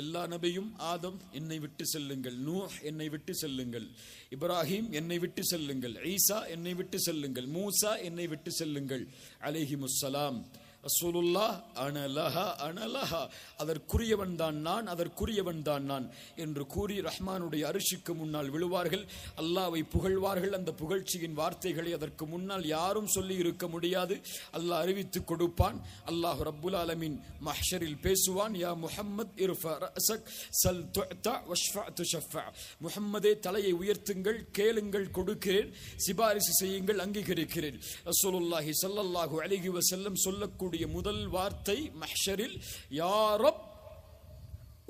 எல்லா நபியும், ஆதம் என்னை விட்டு செல்லுங்கள், நூஹ் என்னை விட்டு செல்லுங்கள், இப்ராஹிம் என்னை விட்டு செல்லுங்கள், ஈசா என்னை விட்டு செல்லுங்கள், மூசா என்னை விட்டு செல்லுங்கள் அலைஹிமுஸ்ஸலாம். ரசூலுல்லாஹ் அனலஹா அனலஹா, அதற்குரியவன் தான் நான், அதற்குரியவன் தான் நான் என்று கூறி ரஹ்மானுடைய அரிசிக்கு முன்னால் விழுவார்கள், அல்லாஹ்வை புகழ்வார்கள். அந்த புகழ்ச்சியின் வார்த்தைகளை அதற்கு முன்னால் யாரும் சொல்லி இருக்க முடியாது. அல்லாஹ் அறிவித்துக் கொடுப்பான். அல்லாஹ் ரப்புல் ஆலமீன் மஹ்ஷரில் பேசுவான், யா முஹம்மத் இர்ஃபா ரஅஸக் சல் துஅதா வஷ்ஃபா துஷஃபா. முஹம்மதே தலையை உயர்த்துங்கள், கேளுங்கள் கொடுக்கிறேன், சிபாரிசு செய்யுங்கள் அங்கீகரிக்கிறேன். ரசூலுல்லாஹி ஸல்லல்லாஹு அலைஹி வஸல்லம் சொல்லக்கூடிய முதல் வார்த்தை மஹ்ஷரில், யா ரப்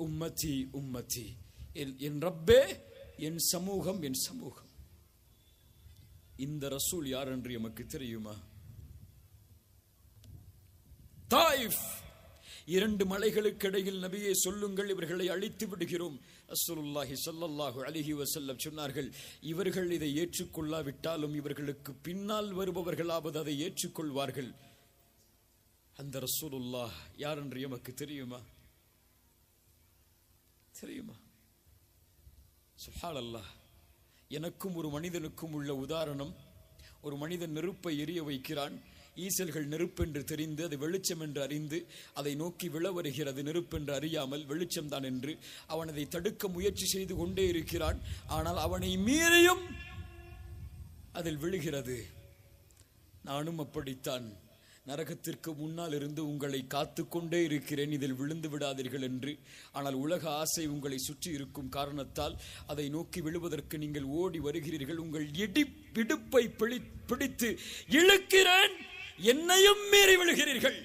உம்மதி உம்மதி, என் ரப்பே என் சமூகம் என் சமூகம். இந்த ரசூல் யார் என்று எமக்கு தெரியுமா? தாயிஃப், இரண்டு மலைகளுக்கு இடையில் நபியே சொல்லுங்கள், இவர்களை அழித்து விடுகிறோம். ரசூலுல்லாஹி ஸல்லல்லாஹு அலைஹி வஸல்லம் சொன்னார்கள், இவர்கள் இதை ஏற்றுக்கொள்ளாவிட்டாலும் இவர்களுக்கு பின்னால் வருபவர்களாவது அதை ஏற்றுக்கொள்வார்கள். அந்த ரசூலுல்லாஹ் யார் என்று எமக்கு தெரியுமா? சுப்ஹானல்லாஹ். எனக்கும் ஒரு மனிதனுக்கும் உள்ள உதாரணம், ஒரு மனிதன் நெருப்பை எரிய வைக்கிறான். ஈசல்கள் நெருப்பென்று தெரிந்து அது வெளிச்சம் என்று அறிந்து அதை நோக்கி விழ வருகிறது. நெருப்பென்று அறியாமல் வெளிச்சம்தான் என்று அவன் அதை தடுக்க முயற்சி செய்து கொண்டே இருக்கிறான். ஆனால் அவனை மீறியும் அதில் விழுகிறது. நானும் அப்படித்தான் நரகத்திற்கு முன்னால் இருந்து உங்களை காத்து கொண்டே இருக்கிறேன், இதில் விழுந்து விடாதீர்கள் என்று. ஆனால் உலக ஆசை உங்களை சுற்றி இருக்கும் காரணத்தால் அதை நோக்கி விழுவதற்கு நீங்கள் ஓடி வருகிறீர்கள். உங்கள் இடுப்பை பிடித்து இழுக்கிறேன், என்னையும் மீறி விழுகிறீர்கள்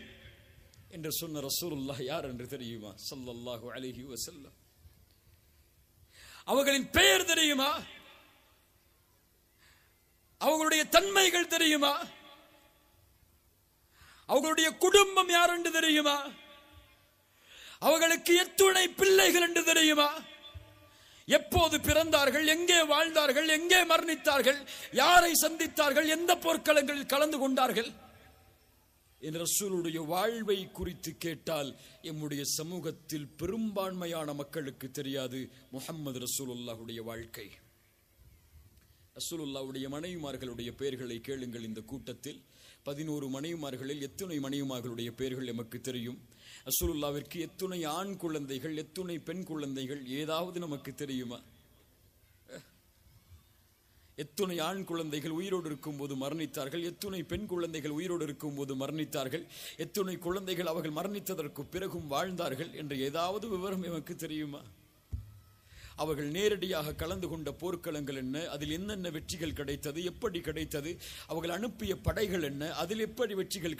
என்று சொன்ன ரசூலுல்லாஹ் யார் என்று தெரியுமா? ஸல்லல்லாஹு அலைஹி வஸல்லம். அவர்களின் பெயர் தெரியுமா? அவர்களுடைய தன்மைகள் தெரியுமா? அவர்களுடைய குடும்பம் யார் என்று தெரியுமா? அவர்களுக்கு எத்துணை பிள்ளைகள் என்று தெரியுமா? எப்போது பிறந்தார்கள், எங்கே வாழ்ந்தார்கள், எங்கே மரணித்தார்கள், யாரை சந்தித்தார்கள், எந்த போர்க்களங்களில் கலந்து கொண்டார்கள் என்ற ரசூலுடைய வாழ்வை குறித்து கேட்டால் எம்முடைய சமூகத்தில் பெரும்பான்மையான மக்களுக்கு தெரியாது முஹம்மது ரசூலுல்லாஹுடைய வாழ்க்கை. ரசூலுல்லாஹுடைய மனைவிமார்களுடைய பெயர்களை கேளுங்கள். இந்த கூட்டத்தில் 11 மனைவிமார்களில் எத்துணை மனைவிமார்களுடைய பெயர்கள் எமக்கு தெரியும்? ரசூலுல்லாஹ்விற்கு எத்துணை ஆண் குழந்தைகள், எத்துணை பெண் குழந்தைகள், ஏதாவது நமக்கு தெரியுமா? எத்துணை ஆண் குழந்தைகள் உயிரோடு இருக்கும் போது மரணித்தார்கள், எத்துணை பெண் குழந்தைகள் உயிரோடு இருக்கும் போது மரணித்தார்கள், எத்துணை குழந்தைகள் அவர்கள் மரணித்ததற்கு பிறகும் வாழ்ந்தார்கள் என்ற ஏதாவது விவரம் எமக்கு தெரியுமா? அவர்கள் நேரடியாக கலந்து கொண்ட போர்க்களங்கள் என்ன, அதில் என்னென்ன வெற்றிகள் கிடைத்தது, எப்படி கிடைத்தது, அவர்கள் அனுப்பிய படைகள் என்ன, அதில் எப்படி வெற்றிகள்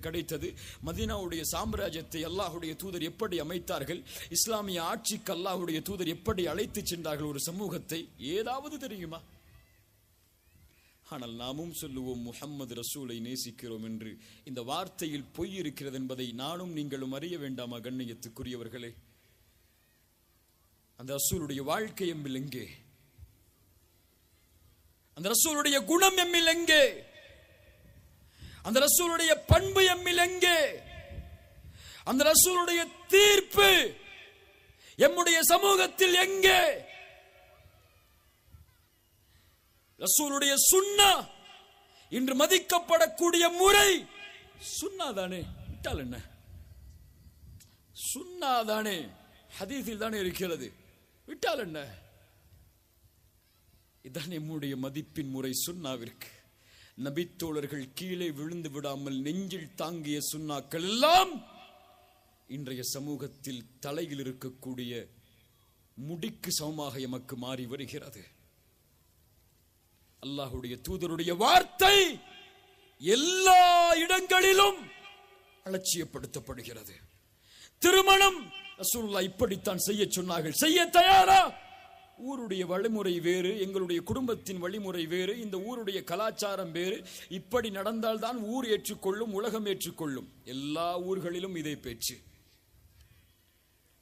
கிடைத்தது, மதீனாவுடைய சாம்ராஜ்யத்தை அல்லாஹுடைய தூதர் எப்படி அமைத்தார்கள், இஸ்லாமிய ஆட்சிக்கு அல்லாஹுடைய தூதர் எப்படி அழைத்து சென்றார்கள் ஒரு சமூகத்தை, ஏதாவது தெரியுமா? ஆனால் நாமும் சொல்லுவோம் முஹம்மது ரசூலை நேசிக்கிறோம் என்று. இந்த வார்த்தையில் பொய் இருக்கிறது என்பதை நானும் நீங்களும் அறிய வேண்டாமா கண்ணியத்துக்குரியவர்களே? அந்த ரசூலுடைய வாழ்க்கை எம்மில் எங்கே? அந்த ரசூலுடைய குணம் எம்மில் எங்கே? அந்த ரசூலுடைய பண்பு எம்மில் எங்கே? அந்த ரசூலுடைய தீர்ப்பு எம்முடைய சமூகத்தில் எங்கே? ரசூலுடைய சுன்னா இன்று மதிக்கப்படக்கூடிய முறை சுன்னாதானே? விட்டால் என்ன? சுன்னாதானே? ஹதீஸில் தானே இருக்கிறது, விட்டால் என்ன? இதான் நம்முடைய மதிப்பின் முறை சுன்னாவிற்கு. நபித்தோழர்கள் கீழே விழுந்து விடாமல் நெஞ்சில் தாங்கிய சுன்னாக்கள் எல்லாம் இன்றைய சமூகத்தில் தலையில் இருக்கக்கூடிய முடிக்கு சமமாக எமக்கு மாறி வருகிறது. அல்லாஹுடைய தூதருடைய வார்த்தை எல்லா இடங்களிலும் அலட்சியப்படுத்தப்படுகிறது. திருமணம் ரசூலுல்லாஹ் இப்படித்தான் செய்ய சொன்னார்கள், செய்ய தயாரா? ஊருடைய வழிமுறை வேறு, எங்களுடைய குடும்பத்தின் வழிமுறை வேறு, இந்த ஊருடைய கலாச்சாரம் வேறு. இப்படி நடந்தால்தான் ஊர் ஏற்றுக்கொள்ளும், உலகம் ஏற்றுக்கொள்ளும். எல்லா ஊர்களிலும் இதே பேச்சு.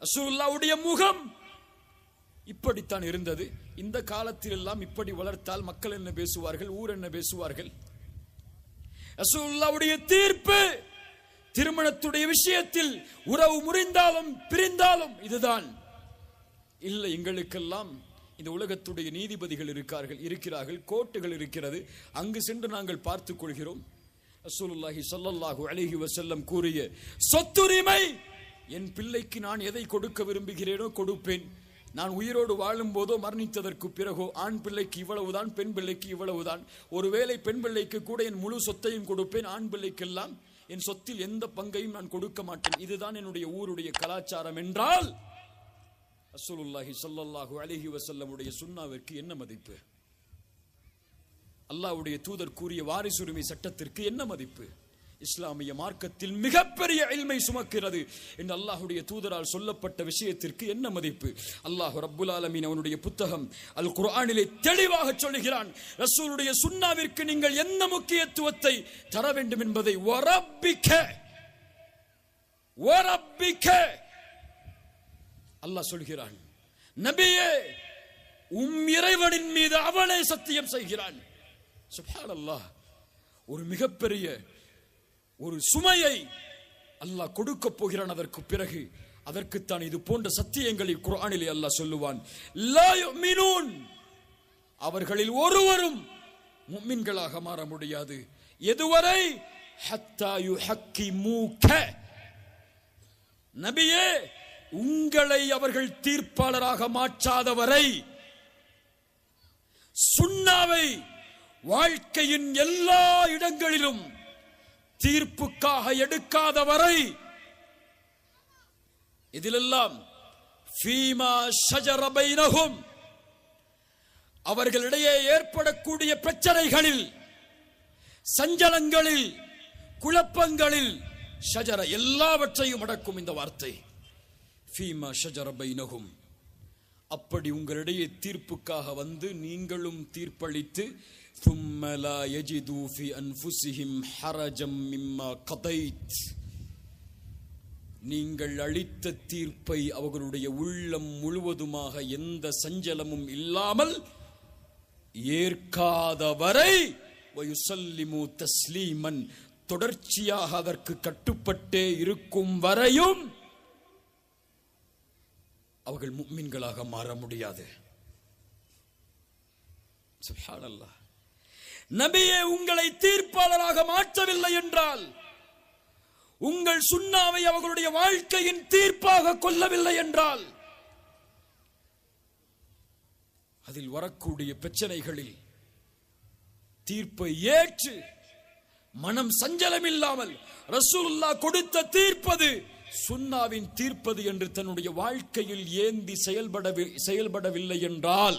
ரசூலுல்லாஹ்வுடைய முகம் இப்படித்தான் இருந்தது. இந்த காலத்தில் எல்லாம் இப்படி வளர்த்தால் மக்கள் என்ன பேசுவார்கள், ஊர் என்ன பேசுவார்கள்? ரசூலுல்லாஹ்வுடைய தீர்ப்பு திருமணத்துடைய விஷயத்தில் உறவு முறிந்தாலும் பிரிந்தாலும் இதுதான். இல்லை, எங்களுக்கெல்லாம் இந்த உலகத்துடைய நீதிபதிகள் இருக்கிறார்கள், கோர்ட்டுகள் இருக்கிறது, அங்கு சென்று நாங்கள் பார்த்துக் கொள்கிறோம். ரசூலுல்லாஹி ஸல்லல்லாஹு அலைஹி வஸல்லம் கூறிய சொத்துரிமை, என் பிள்ளைக்கு நான் எதை கொடுக்க விரும்புகிறேனோ கொடுப்பேன். நான் உயிரோடு வாழும் போதோ மரணித்ததற்கு பிறகோ ஆண் பிள்ளைக்கு இவ்வளவுதான், பெண் பிள்ளைக்கு இவ்வளவுதான். ஒருவேளை பெண் பிள்ளைக்கு கூட என் முழு சொத்தையும் கொடுப்பேன், ஆண் பிள்ளைக்கெல்லாம் என் சொத்தில் எந்த பங்கையும் நான் கொடுக்க மாட்டேன். இதுதான் என்னுடைய ஊருடைய கலாச்சாரம் என்றால் ரசூலுல்லாஹி ஸல்லல்லாஹு அலைஹி வஸல்லமுடைய சுன்னாவிற்கு என்ன மதிப்பு? அல்லாஹ்வுடைய தூதர் கூறிய வாரிசுரிமை சட்டத்திற்கு என்ன மதிப்பு? இஸ்லாமிய மார்க்கத்தில் மிகப்பெரிய இல்மை சுமக்கிறது என்று அல்லாஹ்வுடைய தூதரால் சொல்லப்பட்ட விஷயத்திற்கு என்ன மதிப்பு? அல்லாஹ் ரப்புல் ஆலமீன் அவனுடைய புத்தகம் அல் குர்ஆனிலே தெளிவாக சொல்லுகிறான், ரசூலுடைய சுன்னாவிற்கு நீங்கள் என்ன முக்கியத்துவத்தை தர வேண்டும் என்பதை. வரப்பிக்க அல்லாஹ் சொல்கிறான், நபியே இறைவனின் மீது அவனே சத்தியம் செய்கிறான். சுப்ஹானல்லாஹ். ஒரு மிகப்பெரிய ஒரு சுமையை அல்லாஹ் கொடுக்க போகிறான். அதற்கு பிறகு அதற்குத்தான் இது போன்ற சத்தியங்களை குர்ஆனிலே அல்லாஹ் சொல்லுவான். லா யுமினூன், அவர்களில் ஒருவரும் முஃமின்களாக மாற முடியாது. எதுவரை? ஹத்தா யுஹக்கிமூக, நபியே உங்களை அவர்கள் தீர்ப்பாளராக மாற்றாதவரை, சுன்னாவை வாழ்க்கையின் எல்லா இடங்களிலும் தீர்ப்புக்காக எடுக்காதவரை, இதிலெல்லாம் ஃபீமா ஷஜர பைனஹும், அவர்களிடையே ஏற்படக்கூடிய பிரச்சனைகளில், சஞ்சலங்களில், குழப்பங்களில், ஷஜர எல்லாவற்றையும் அடக்கும் இந்த வார்த்தை ஃபீமா ஷஜர பைனஹும். அப்படி உங்களிடையே தீர்ப்புக்காக வந்து நீங்களும் தீர்ப்பளித்து ثُمَّ لَا يَجِدُوا فِي أَنفُسِهِمْ حَرَجًا مِمَّا قَضَيْتَ, நீங்கள் அளித்த தீர்ப்பை அவர்களுடைய உள்ளம் முழுவதுமாக எந்த சஞ்சலமும் இல்லாமல் ஏற்காதவரை وَيُسَلِّمُوا تَسْلِيمًا, தொடர்ச்சியாக அதற்கு கட்டுப்பட்டே இருக்கும் வரையும் அவர்கள் முஃமின்களாக மாற முடியாது. சுப்ஹானல்லாஹ். நபியே உங்களை தீர்ப்பாளராக மாற்றவில்லை என்றால், உங்கள் சுன்னாவை அவர்களுடைய வாழ்க்கையின் தீர்ப்பாக கொள்ளவில்லை என்றால், அதில் வரக்கூடிய பிரச்சனைகளில் தீர்ப்பை ஏற்று மனம் சஞ்சலம் இல்லாமல் ரசூலுல்லாஹ் கொடுத்த தீர்ப்பது சுன்னாவின் தீர்ப்பது என்று தன்னுடைய வாழ்க்கையில் ஏந்தி செயல்படவில்லை என்றால்,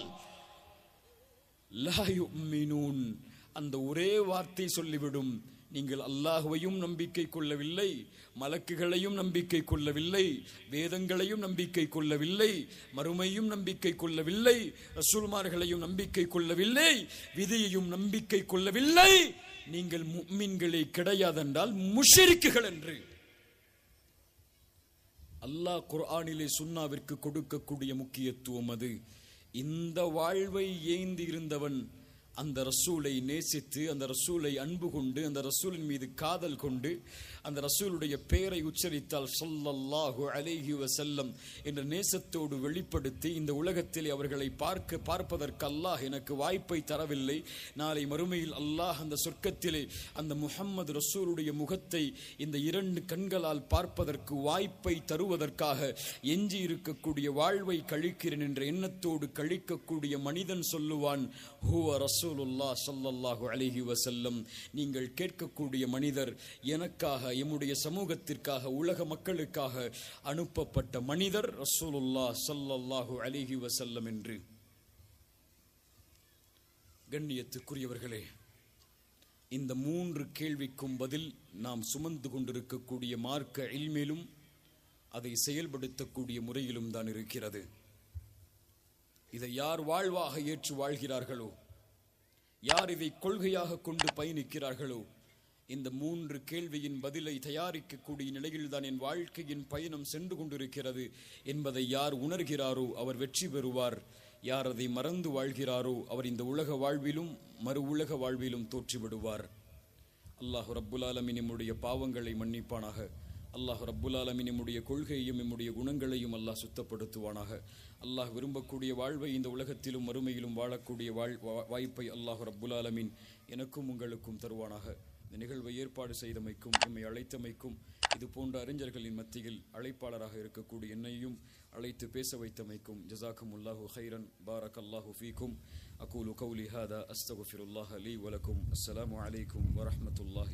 லா யுமினூன், அந்த ஒரே வார்த்தை சொல்லிவிடும், நீங்கள் அல்லாஹ்வையும் நம்பிக்கை கொள்ளவில்லை, மலக்குகளையும் நம்பிக்கை கொள்ளவில்லை, வேதங்களையும் நம்பிக்கை கொள்ளவில்லை, மறுமையும் நம்பிக்கை கொள்ளவில்லை, ரசூல்மார்களையும் நம்பிக்கை கொள்ளவில்லை, விதியையும் நம்பிக்கை கொள்ளவில்லை, நீங்கள் முஃமின்களே கிடையாதென்றால் முஷ்ரிக்குகள் என்று அல்லாஹ் குர்ஆனிலே சுன்னாவிற்கு கொடுக்கக்கூடிய முக்கியத்துவம் அது. இந்த வாழ்வை ஏந்தி இருந்தவன் அந்த ரசூலை நேசித்து, அந்த ரசூலை அன்பு கொண்டு, அந்த ரசூலின் மீது காதல் கொண்டு, அந்த ரசூலுடைய பெயரை உச்சரித்தால் ஸல்லல்லாஹு அலைஹி வஸல்லம் என்ற நேசத்தோடு வெளிப்படுத்தி, இந்த உலகத்திலே அவர்களை பார்ப்பதற்கு அல்லாஹ் எனக்கு வாய்ப்பை தரவில்லை, நாளை மறுமையில் அல்லாஹ் அந்த சொர்க்கத்திலே அந்த முஹம்மது ரசூலுடைய முகத்தை இந்த இரண்டு கண்களால் பார்ப்பதற்கு வாய்ப்பை தருவதற்காக எஞ்சி இருக்கக்கூடிய வாழ்வை கழிக்கிறேன் என்ற எண்ணத்தோடு கழிக்கக்கூடிய மனிதன் சொல்லுவான், ஹுவ ரசூலுல்லாஹ் ஸல்லல்லாஹு அலைஹி வஸல்லம், நீங்கள் கேட்கக்கூடிய மனிதர் எனக்காக, எம்முடைய சமூகத்திற்காக, உலக மக்களுக்காக அனுப்பப்பட்ட மனிதர் ரசூலுல்லாஹ் ஸல்லல்லாஹு அலைஹி வஸல்லம் என்று. கண்ணியத்துக்குரியவர்களே, இந்த 3 கேள்விக்கும் பதில் நாம் சுமந்து கொண்டிருக்கக்கூடிய மார்க்க இல்மிலும் அதை செயல்படுத்தக்கூடிய முறையிலும் தான் இருக்கிறது. இதை யார் வாழ்வாக ஏற்று வாழ்கிறார்களோ, யார் இதை கொள்கையாக கொண்டு பயணிக்கிறார்களோ, இந்த 3 கேள்வியின் பதிலை தயாரிக்கக்கூடிய நிலையில்தான் என் வாழ்க்கையின் பயணம் சென்று கொண்டிருக்கிறது என்பதை யார் உணர்கிறாரோ அவர் வெற்றி பெறுவார். யார் அதை மறந்து வாழ்கிறாரோ அவர் இந்த உலக வாழ்விலும் மறு உலக வாழ்விலும் தோற்றிவிடுவார். அல்லாஹ் ரப்புல் ஆலமீன் நம்முடைய பாவங்களை மன்னிப்பானாக. அல்லாஹ் ரப்புல் ஆலமீன் நம்முடைய கொள்கையையும் நம்முடைய குணங்களையும் அல்லாஹ் சுத்தப்படுத்துவானாக. அல்லாஹ் விரும்பக்கூடிய வாழ்வை இந்த உலகத்திலும் மறுமையிலும் வாழக்கூடிய வாய்ப்பை அல்லாஹ் ரப்புல் ஆலமீன் எனக்கும் உங்களுக்கும் தருவானாக. இந்த நிகழ்வை ஏற்பாடு செய்தமைக்கும், எம்மை அழைத்தமைக்கும், இது போன்ற அறிஞர்களின் மத்தியில் அழைப்பாளராக இருக்கக்கூடிய என்னையும் அழைத்து பேச வைத்தமைக்கும் ஜஸாக்குமுல்லாஹு ஹைரன். பாரக்கல்லாஹு ஃபீக்கும். அகூலு கௌலி ஹாதா அஸ்தக்ஃபிருல்லாஹ லீ வலக்கும். அஸ்ஸலாமு அலைக்கும் வரஹ்மத்துல்லாஹி